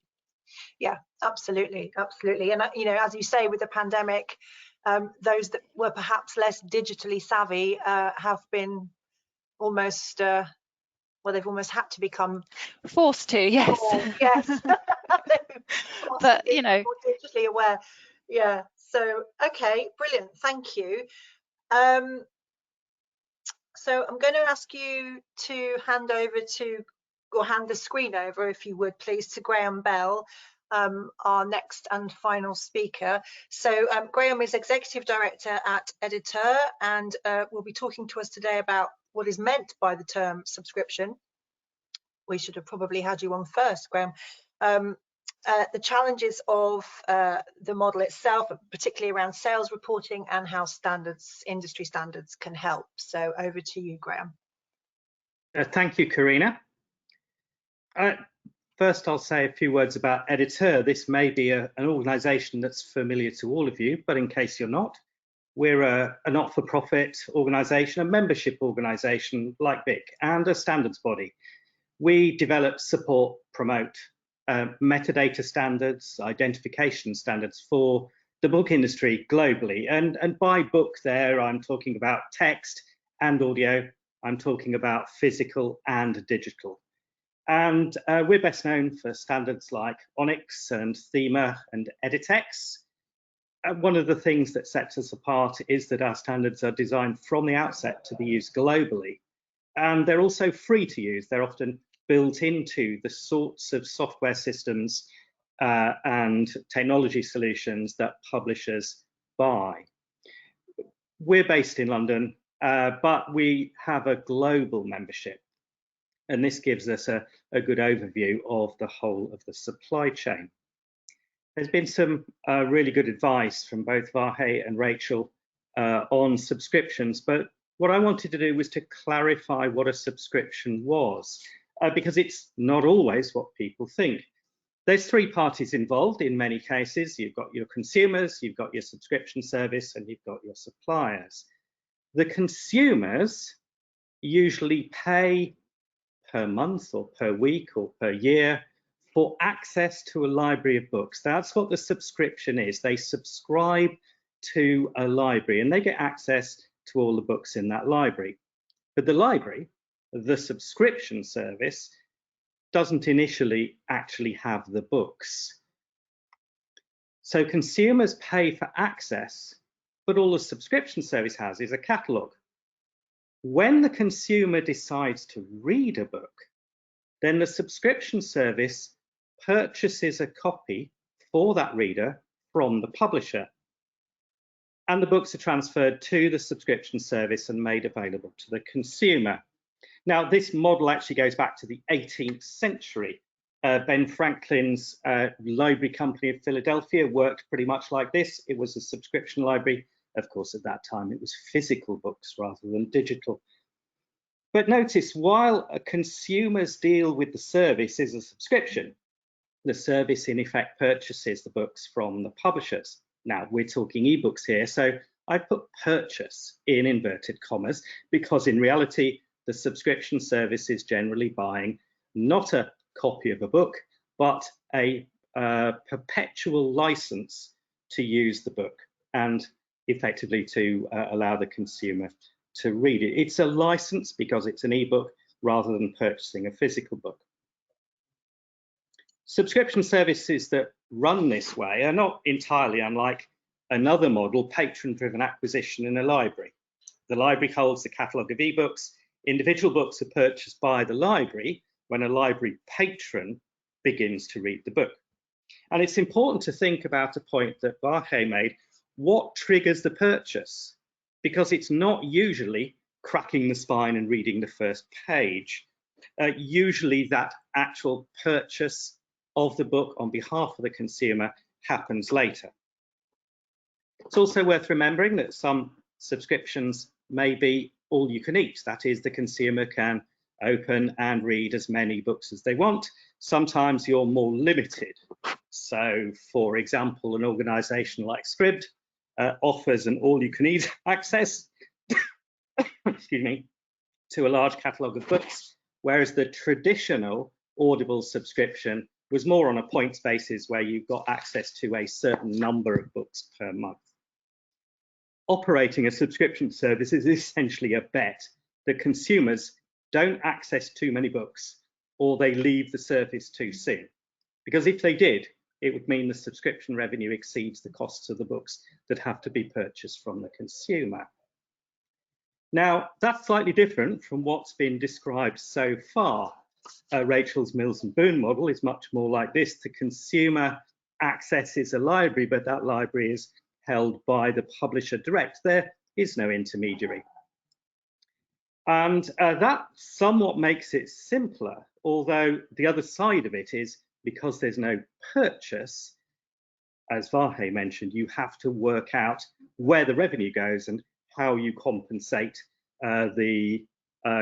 Yeah, absolutely. And as you say, with the pandemic, those that were perhaps less digitally savvy have been almost they've almost had to become forced to. Yes. Yes. But more digitally aware. Yeah. So okay, brilliant. Thank you. So I'm going to ask you to hand the screen over, if you would please, to Graham Bell, our next and final speaker. So Graham is Executive Director at EDItEUR, and will be talking to us today about what is meant by the term subscription, we should have probably had you on first, Graham. The challenges of the model itself, particularly around sales reporting and how industry standards can help. So over to you, Graham. Thank you, Karina. First, I'll say a few words about EDItEUR. This may be an organisation that's familiar to all of you, but in case you're not, we're a not-for-profit organisation, a membership organisation like BIC, and a standards body. We develop, support, promote metadata standards, identification standards for the book industry globally. And by book there, I'm talking about text and audio. I'm talking about physical and digital. And we're best known for standards like Onyx and Thema and EDItEUR. One of the things that sets us apart is that our standards are designed from the outset to be used globally. And they're also free to use. They're often built into the sorts of software systems and technology solutions that publishers buy. We're based in London, but we have a global membership. And this gives us a good overview of the whole of the supply chain. There's been some really good advice from both Vahe and Rachel on subscriptions, but what I wanted to do was to clarify what a subscription was, because it's not always what people think. There's three parties involved in many cases. You've got your consumers, you've got your subscription service, and you've got your suppliers. The consumers usually pay per month or per week or per year for access to a library of books. That's what the subscription is. They subscribe to a library and they get access to all the books in that library. But the library, the subscription service, doesn't initially actually have the books. So consumers pay for access, but all the subscription service has is a catalogue. When the consumer decides to read a book, then the subscription service purchases a copy for that reader from the publisher. And the books are transferred to the subscription service and made available to the consumer. Now, this model actually goes back to the 18th century. Ben Franklin's library company of Philadelphia worked pretty much like this. It was a subscription library. Of course, at that time, it was physical books rather than digital. But notice, while consumers deal with the service as a subscription, the service in effect purchases the books from the publishers. Now, we're talking ebooks here, so I put purchase in inverted commas, because in reality, the subscription service is generally buying not a copy of a book, but a perpetual license to use the book and effectively to allow the consumer to read it. It's a license because it's an ebook rather than purchasing a physical book. Subscription services that run this way are not entirely unlike another model, patron-driven acquisition in a library. The library holds the catalogue of ebooks. Individual books are purchased by the library when a library patron begins to read the book. And it's important to think about a point that Vahe made. What triggers the purchase? Because it's not usually cracking the spine and reading the first page. Usually that actual purchase of the book on behalf of the consumer happens later. It's also worth remembering that some subscriptions may be all you can eat. That is, the consumer can open and read as many books as they want. Sometimes you're more limited. So, for example, an organisation like Scribd offers an all-you-can-eat access excuse me, to a large catalogue of books, whereas the traditional Audible subscription was more on a points basis where you got access to a certain number of books per month. Operating a subscription service is essentially a bet that consumers don't access too many books or they leave the service too soon. Because if they did, it would mean the subscription revenue exceeds the costs of the books that have to be purchased from the consumer. Now, that's slightly different from what's been described so far. Rachel's Mills and Boon model is much more like this. The consumer accesses a library, but that library is held by the publisher direct. There is no intermediary. And that somewhat makes it simpler, although the other side of it is because there's no purchase, as Vahe mentioned, you have to work out where the revenue goes and how you compensate the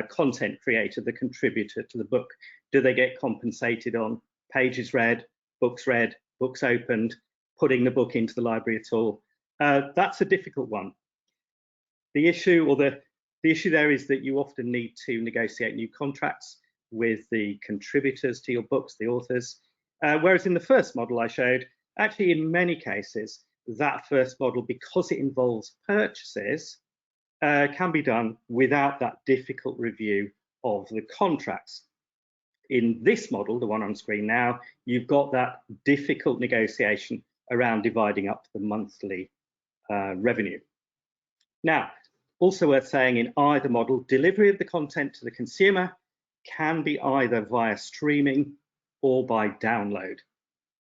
content creator, the contributor to the book. Do they get compensated on pages read, books opened, putting the book into the library at all? That's a difficult one. The issue, or the issue there, is that you often need to negotiate new contracts with the contributors to your books, the authors, whereas in the first model I showed, actually in many cases, that first model, because it involves purchases, can be done without that difficult review of the contracts. In this model, the one on screen now, you've got that difficult negotiation around dividing up the monthly revenue. Now, also worth saying, in either model, delivery of the content to the consumer can be either via streaming or by download.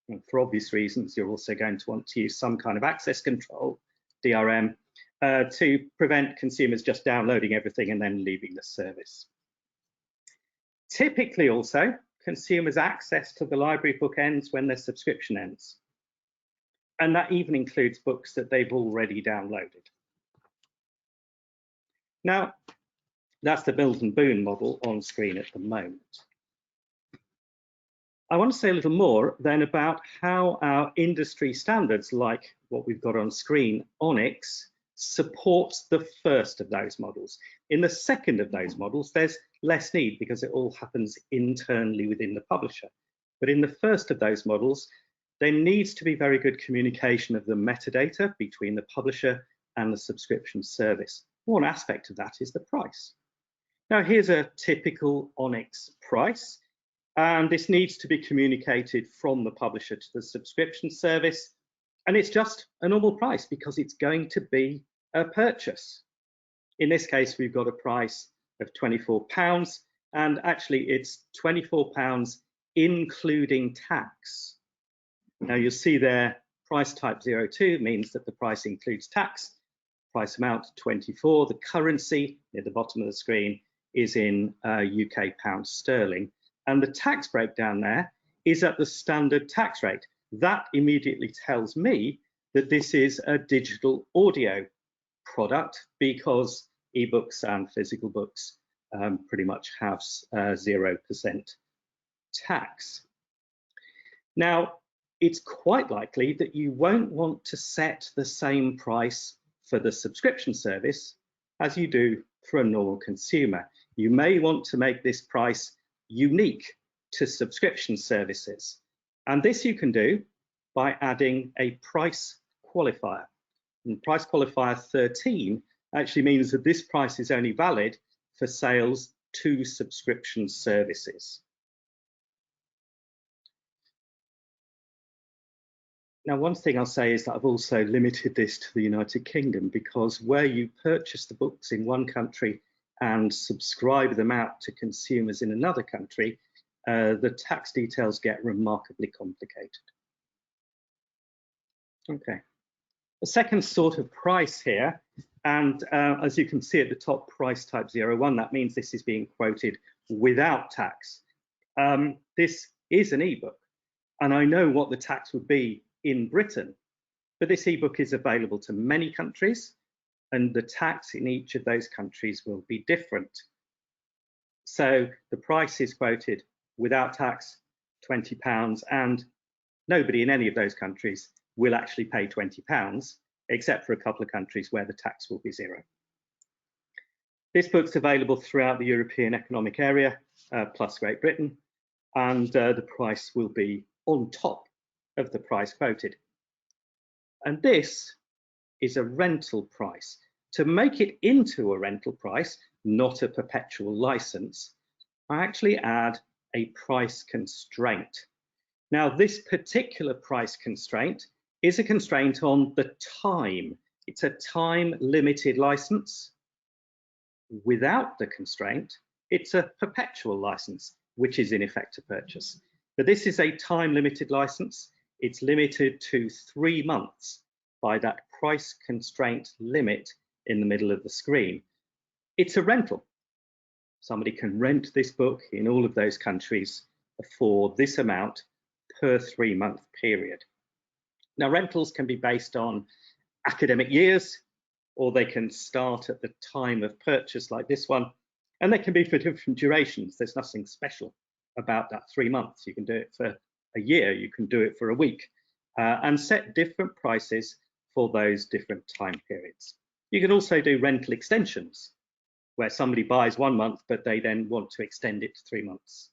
And for obvious reasons, you're also going to want to use some kind of access control, DRM, to prevent consumers just downloading everything and then leaving the service. Typically also, consumers' access to the library book ends when their subscription ends. And that even includes books that they've already downloaded. Now, that's the Mills and Boon model on screen at the moment. I want to say a little more then about how our industry standards, like what we've got on screen, Onyx, supports the first of those models. In the second of those models, there's less need because it all happens internally within the publisher. But in the first of those models, there needs to be very good communication of the metadata between the publisher and the subscription service. One aspect of that is the price. Now, here's a typical Onyx price, and this needs to be communicated from the publisher to the subscription service, and it's just a normal price because it's going to be a purchase. In this case, we've got a price of £24, and actually it's £24 including tax. Now you'll see there, price type 02 means that the price includes tax. Price amount 24. The currency near the bottom of the screen is in UK pounds sterling, and the tax breakdown there is at the standard tax rate. That immediately tells me that this is a digital audio product because ebooks and physical books pretty much have 0% tax. Now, it's quite likely that you won't want to set the same price for the subscription service as you do for a normal consumer. You may want to make this price unique to subscription services. And this you can do by adding a price qualifier. And price qualifier 13 actually means that this price is only valid for sales to subscription services. Now, one thing I'll say is that I've also limited this to the United Kingdom, because where you purchase the books in one country and subscribe them out to consumers in another country, the tax details get remarkably complicated. Okay, the second sort of price here, and as you can see at the top, price type 01, that means this is being quoted without tax. This is an ebook, and I know what the tax would be in Britain, but this ebook is available to many countries, and the tax in each of those countries will be different. So the price is quoted without tax, £20, and nobody in any of those countries will actually pay £20, except for a couple of countries where the tax will be 0. This book's available throughout the European Economic Area, plus Great Britain, and the price will be on top of the price quoted. And this is a rental price. To make it into a rental price, not a perpetual license, I actually add a price constraint. Now, this particular price constraint is a constraint on the time. It's a time limited license. Without the constraint, it's a perpetual license, which is in effect a purchase. But this is a time limited license. It's limited to 3 months by that price constraint limit in the middle of the screen. It's a rental. Somebody can rent this book in all of those countries for this amount per 3-month period. Now, rentals can be based on academic years, or they can start at the time of purchase like this one, and they can be for different durations. There's nothing special about that 3 months. You can do it for a year, you can do it for a week, and set different prices for those different time periods. You can also do rental extensions, where somebody buys 1 month, but they then want to extend it to 3 months,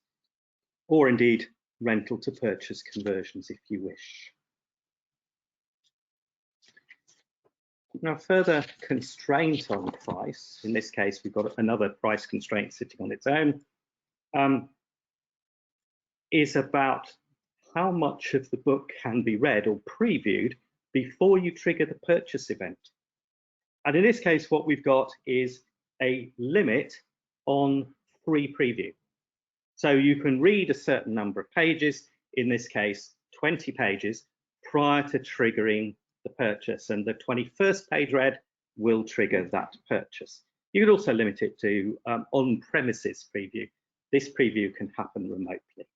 or indeed rental to purchase conversions if you wish. Now, further constraint on price, in this case, we've got another price constraint sitting on its own, is about how much of the book can be read or previewed before you trigger the purchase event. And in this case, what we've got is a limit on free preview. So you can read a certain number of pages, in this case, 20 pages, prior to triggering the purchase, and the 21st page read will trigger that purchase. You could also limit it to on-premises preview. This preview can happen remotely.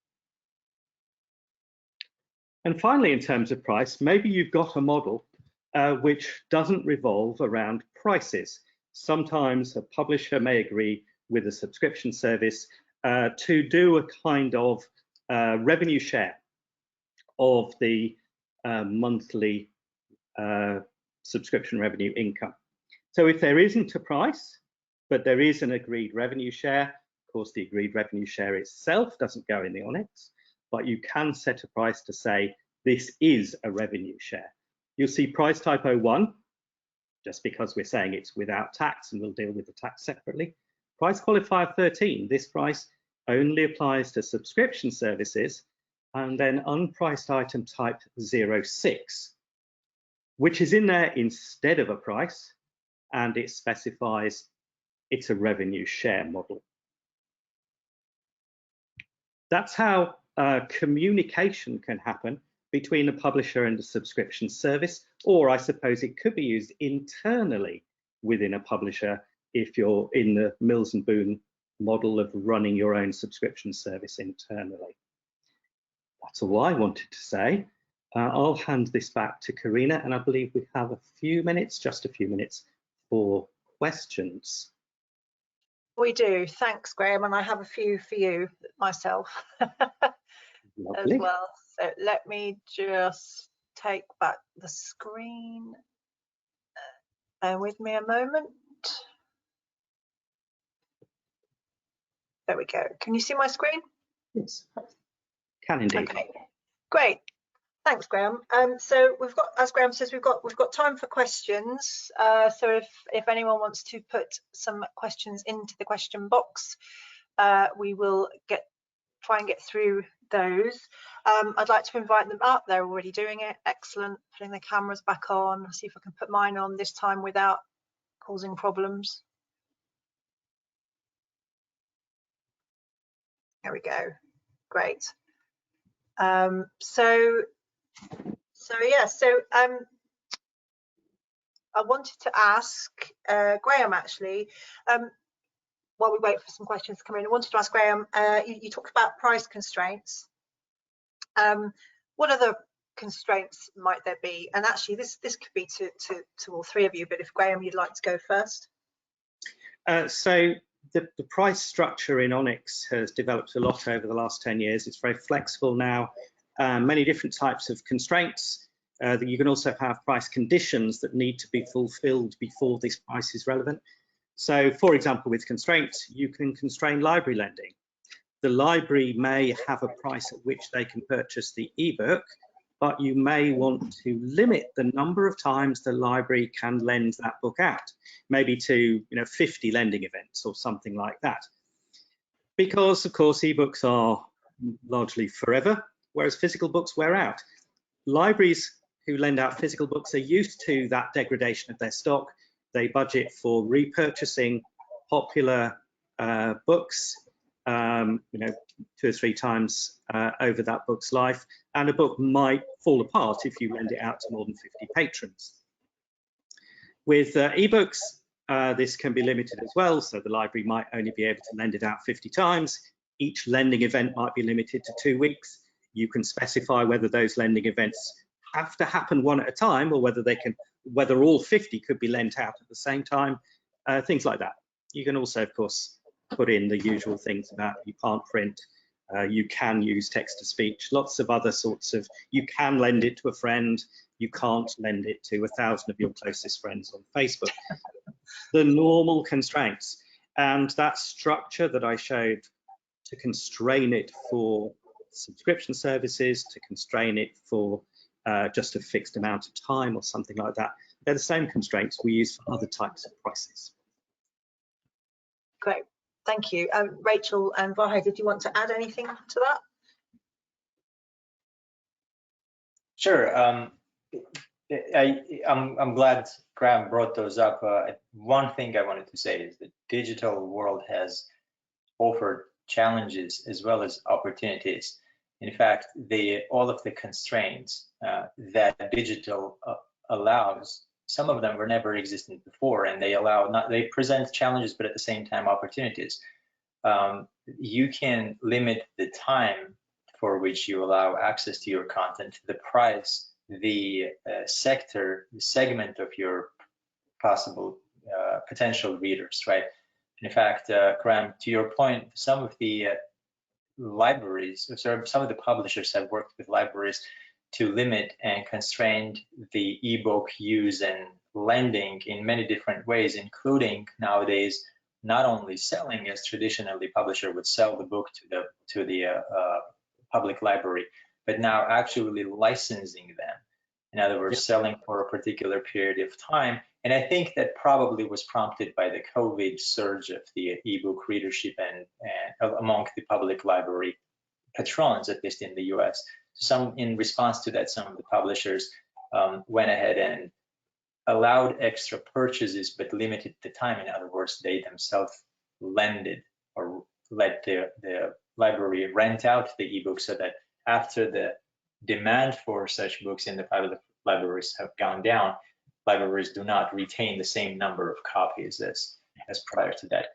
And finally, in terms of price, maybe you've got a model which doesn't revolve around prices. Sometimes a publisher may agree with a subscription service to do a kind of revenue share of the monthly subscription revenue income. So if there isn't a price, but there is an agreed revenue share, of course the agreed revenue share itself doesn't go in the Onyx, but you can set a price to say this is a revenue share. You'll see price type 01, just because we're saying it's without tax, and we'll deal with the tax separately. Price qualifier 13, this price only applies to subscription services, and then unpriced item type 06, which is in there instead of a price, and it specifies it's a revenue share model. That's how communication can happen between a publisher and a subscription service, or I suppose it could be used internally within a publisher if you're in the Mills and Boon model of running your own subscription service internally. That's all I wanted to say. I'll hand this back to Karina, and I believe we have a few minutes, just a few minutes, for questions. We do. Thanks, Graham, and I have a few for you myself as well. So let me just take back the screen. Bear with me a moment. There we go. Can you see my screen? Yes, can indeed. Okay, great. Thanks, Graham. So we've got, as Graham says, we've got time for questions. So if anyone wants to put some questions into the question box, we will try and get through those. I'd like to invite them up. They're already doing it. Excellent. Putting the cameras back on. I'll see if I can put mine on this time without causing problems. There we go. Great. I wanted to ask Graham, actually, while we wait for some questions to come in, I wanted to ask Graham, you talked about price constraints. What other constraints might there be? And actually, this could be to all three of you, but if Graham, you'd like to go first. So the price structure in Onyx has developed a lot over the last 10 years. It's very flexible now. Many different types of constraints. That you can also have price conditions that need to be fulfilled before this price is relevant. So, for example, with constraints, you can constrain library lending. The library may have a price at which they can purchase the ebook, but you may want to limit the number of times the library can lend that book out, maybe to 50 lending events or something like that. Because, of course, ebooks are largely forever, whereas physical books wear out. Libraries who lend out physical books are used to that degradation of their stock. They budget for repurchasing popular books, 2 or 3 times over that book's life, and a book might fall apart if you lend it out to more than 50 patrons. With ebooks, this can be limited as well, so the library might only be able to lend it out 50 times. Each lending event might be limited to 2 weeks. You can specify whether those lending events have to happen one at a time, or whether all 50 could be lent out at the same time, things like that. You can also, of course, put in the usual things about you can't print, you can use text-to-speech, lots of other sorts of, you can lend it to a friend, you can't lend it to 1,000 of your closest friends on Facebook. The normal constraints, and that structure that I showed to constrain it for subscription services, to constrain it for just a fixed amount of time or something like that, they're the same constraints we use for other types of prices. Great, thank you. Rachel and Vahe, did you want to add anything to that? Sure. I'm glad Graham brought those up. One thing I wanted to say is the digital world has offered challenges as well as opportunities. In fact, all of the constraints that digital allows, some of them were never existent before, and they present challenges, but at the same time opportunities. You can limit the time for which you allow access to your content, the price, the sector, the segment of your possible potential readers, right? In fact, Graham, to your point, some of the libraries, or some of the publishers have worked with libraries to limit and constrain the ebook use and lending in many different ways, including nowadays not only selling as traditionally publisher would sell the book to the public library, but now actually licensing them. In other words, selling for a particular period of time. And I think that probably was prompted by the COVID surge of the ebook readership and among the public library patrons, at least in the US. In response to that, some of the publishers went ahead and allowed extra purchases, but limited the time. In other words, they themselves lended or let the library rent out the ebook, so that after the demand for such books in the public libraries have gone down, libraries do not retain the same number of copies as prior to that.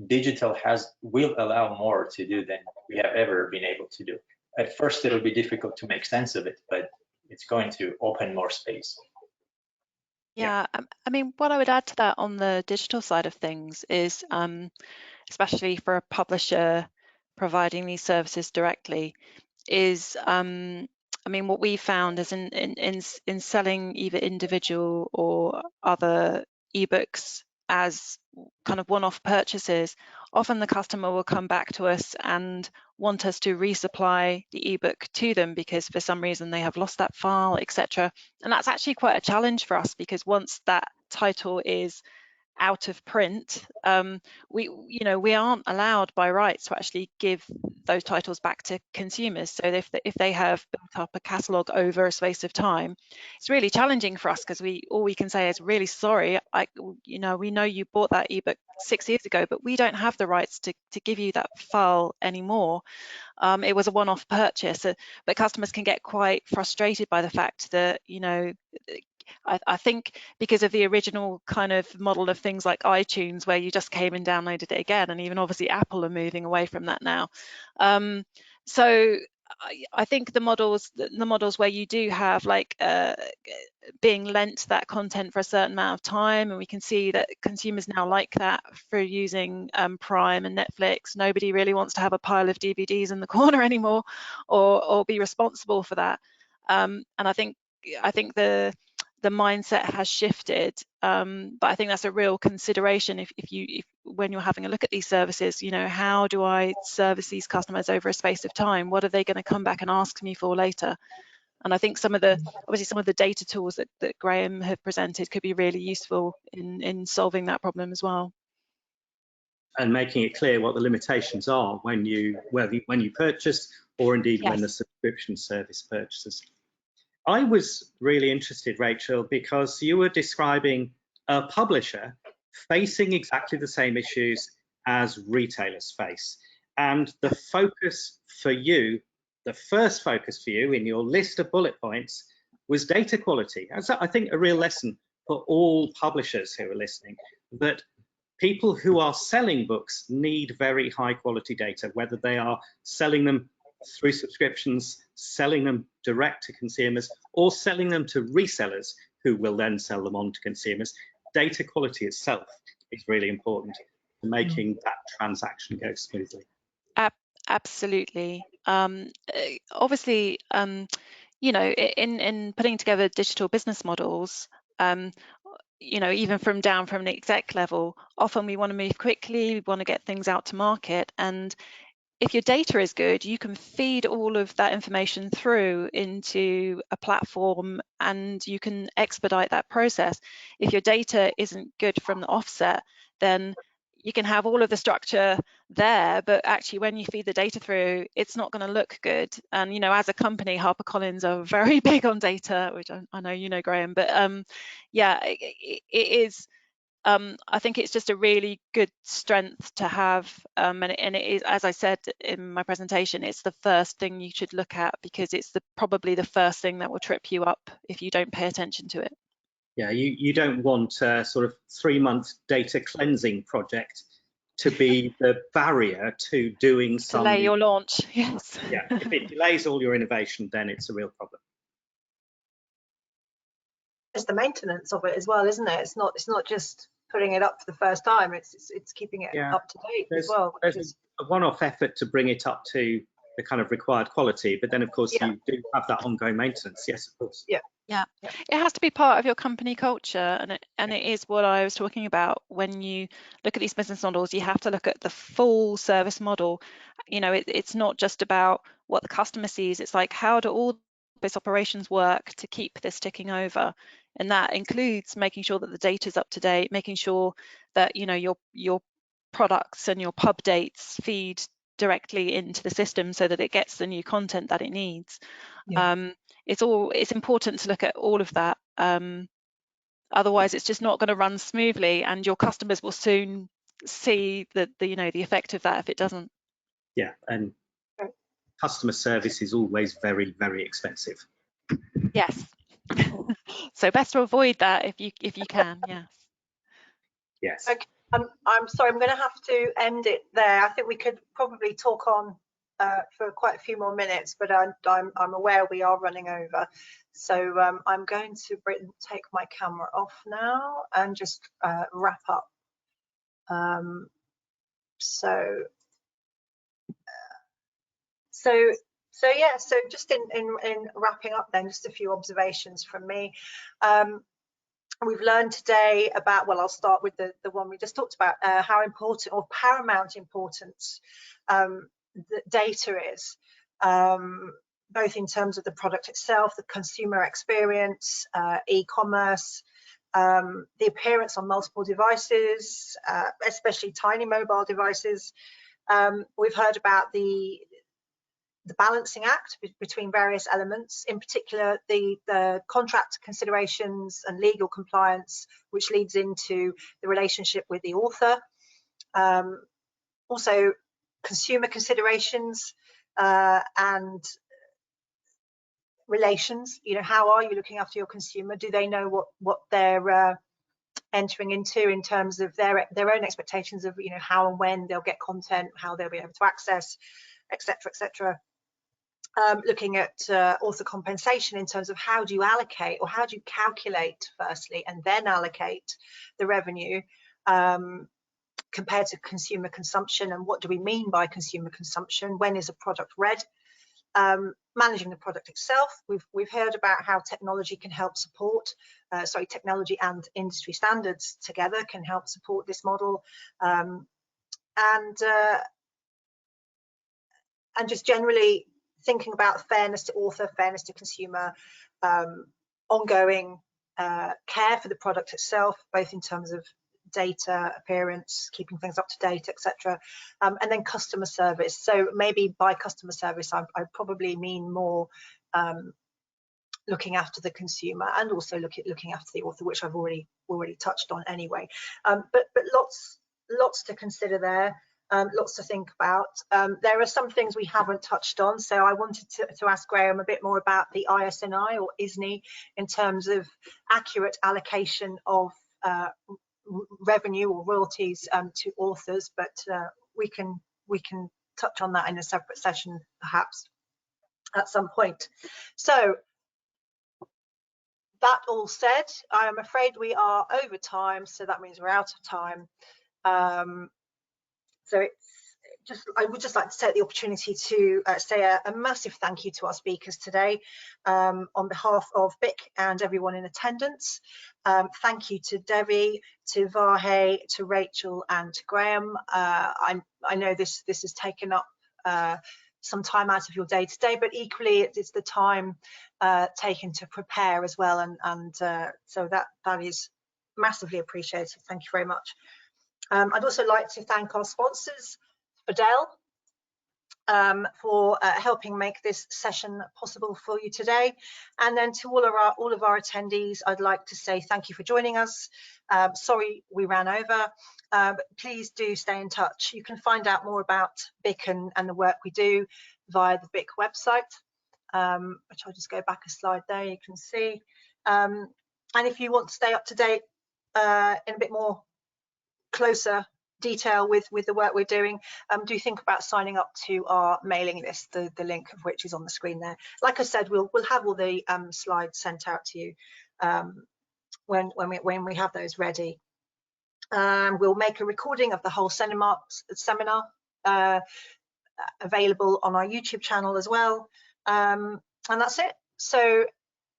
Digital will allow more to do than we have ever been able to do. At first, it'll be difficult to make sense of it, but it's going to open more space. Yeah, I mean, what I would add to that on the digital side of things is, especially for a publisher providing these services directly, is I mean, what we found is in selling either individual or other ebooks as kind of one-off purchases, often the customer will come back to us and want us to resupply the ebook to them because for some reason they have lost that file, etc. And that's actually quite a challenge for us, because once that title is out of print, we aren't allowed by rights to actually give those titles back to consumers. So if they have built up a catalogue over a space of time, it's really challenging for us, because all we can say is, really sorry, we know you bought that ebook 6 years ago, but we don't have the rights to give you that file anymore. It was a one-off purchase, but customers can get quite frustrated by the fact that, I think because of the original kind of model of things like iTunes, where you just came and downloaded it again, and even obviously Apple are moving away from that now. So I think the models where you do have like being lent that content for a certain amount of time, and we can see that consumers now like that for using Prime and Netflix. Nobody really wants to have a pile of DVDs in the corner anymore, or be responsible for that. And I think the mindset has shifted, but I think that's a real consideration if when you're having a look at these services. How do I service these customers over a space of time? What are they going to come back and ask me for later? And I think some of the data tools that Graham have presented could be really useful in solving that problem as well. And making it clear what the limitations are when you purchase, or indeed when the subscription service purchases. I was really interested, Rachel, because you were describing a publisher facing exactly the same issues as retailers face. And the focus for you, the first focus for you in your list of bullet points, was data quality. That's, I think, a real lesson for all publishers who are listening, that people who are selling books need very high quality data, whether they are selling them through subscriptions, selling them direct to consumers, or selling them to resellers who will then sell them on to consumers. Data quality itself is really important for making that transaction go smoothly. Absolutely. Obviously, you know, in putting together digital business models, you know, even from the exec level, often we want to move quickly, we want to get things out to market, and if your data is good, you can feed all of that information through into a platform and you can expedite that process. If your data isn't good from the offset, then you can have all of the structure there, but actually when you feed the data through, it's not going to look good. And, you know, as a company, HarperCollins are very big on data, which I know you know, Graham, but yeah, it is. I think it's just a really good strength to have, and it is, as I said in my presentation, it's the first thing you should look at because it's probably the first thing that will trip you up if you don't pay attention to it. Yeah, you don't want a sort of 3-month data cleansing project to be the barrier to doing some. Delay your launch, yes. Yeah, if it delays all your innovation, then it's a real problem. It's the maintenance of it as well, isn't it? It's not just putting it up for the first time. It's keeping it up to date as well. There's a one-off effort to bring it up to the kind of required quality, but then of course you do have that ongoing maintenance. Yes, of course. Yeah, it has to be part of your company culture, and it is what I was talking about. When you look at these business models, you have to look at the full service model. You know, it's not just about what the customer sees. It's like, how do all this operations work to keep this ticking over? And that includes making sure that the data is up to date, making sure that, you know, your products and your pub dates feed directly into the system so that it gets the new content that it needs. It's important to look at all of that. Otherwise, it's just not going to run smoothly, and your customers will soon see the effect of that if it doesn't. Yeah, and customer service is always very, very expensive. Yes. So best to avoid that if you can. Yes. Yes. Okay. I'm sorry, I'm going to have to end it there. I think we could probably talk on for quite a few more minutes, but I'm aware we are running over. So I'm going to take my camera off now and just wrap up. So just in wrapping up then, just a few observations from me. We've learned today about, well, I'll start with the one we just talked about, how important or paramount importance the data is, both in terms of the product itself, the consumer experience, e-commerce, the appearance on multiple devices, especially tiny mobile devices. We've heard about the balancing act between various elements, in particular the contract considerations and legal compliance, which leads into the relationship with the author. Also consumer considerations and relations. You know, how are you looking after your consumer? Do they know what they're entering into in terms of their own expectations of, you know, how and when they'll get content, how they'll be able to access, etc., etc. Looking at author compensation in terms of how do you allocate or how do you calculate firstly and then allocate the revenue compared to consumer consumption, and what do we mean by consumer consumption? When is a product read? Managing the product itself. We've heard about how technology can help support, technology and industry standards together can help support this model, and just generally thinking about fairness to author, fairness to consumer, ongoing care for the product itself, both in terms of data, appearance, keeping things up to date, etc., and then customer service. So maybe by customer service, I probably mean more looking after the consumer and also looking after the author, which I've already touched on anyway. But lots to consider there. lots to think about. There are some things we haven't touched on, so I wanted to ask Graham a bit more about the ISNI or ISNI in terms of accurate allocation of revenue or royalties to authors, but we can touch on that in a separate session perhaps at some point. So that all said, I am afraid we are over time, so that means we're out of time. So I would just like to take the opportunity to say a massive thank you to our speakers today on behalf of BIC and everyone in attendance. Thank you to Debbie, to Vahe, to Rachel, and to Graham. I know this has taken up some time out of your day today, but equally it's the time taken to prepare as well, and so that is massively appreciated. Thank you very much. I'd also like to thank our sponsors, FADEL, for helping make this session possible for you today, and then to all of our attendees, I'd like to say thank you for joining us. Sorry we ran over, but please do stay in touch. You can find out more about BIC and the work we do via the BIC website, which I'll just go back a slide there, you can see. And if you want to stay up to date in a bit more closer detail with the work we're doing, do think about signing up to our mailing list, the link of which is on the screen there. Like I said, we'll have all the slides sent out to you when we have those ready. We'll make a recording of the whole seminar available on our YouTube channel as well, and that's it. So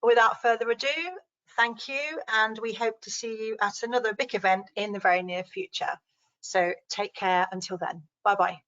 without further ado, thank you, and we hope to see you at another BIC event in the very near future. So take care until then. Bye bye.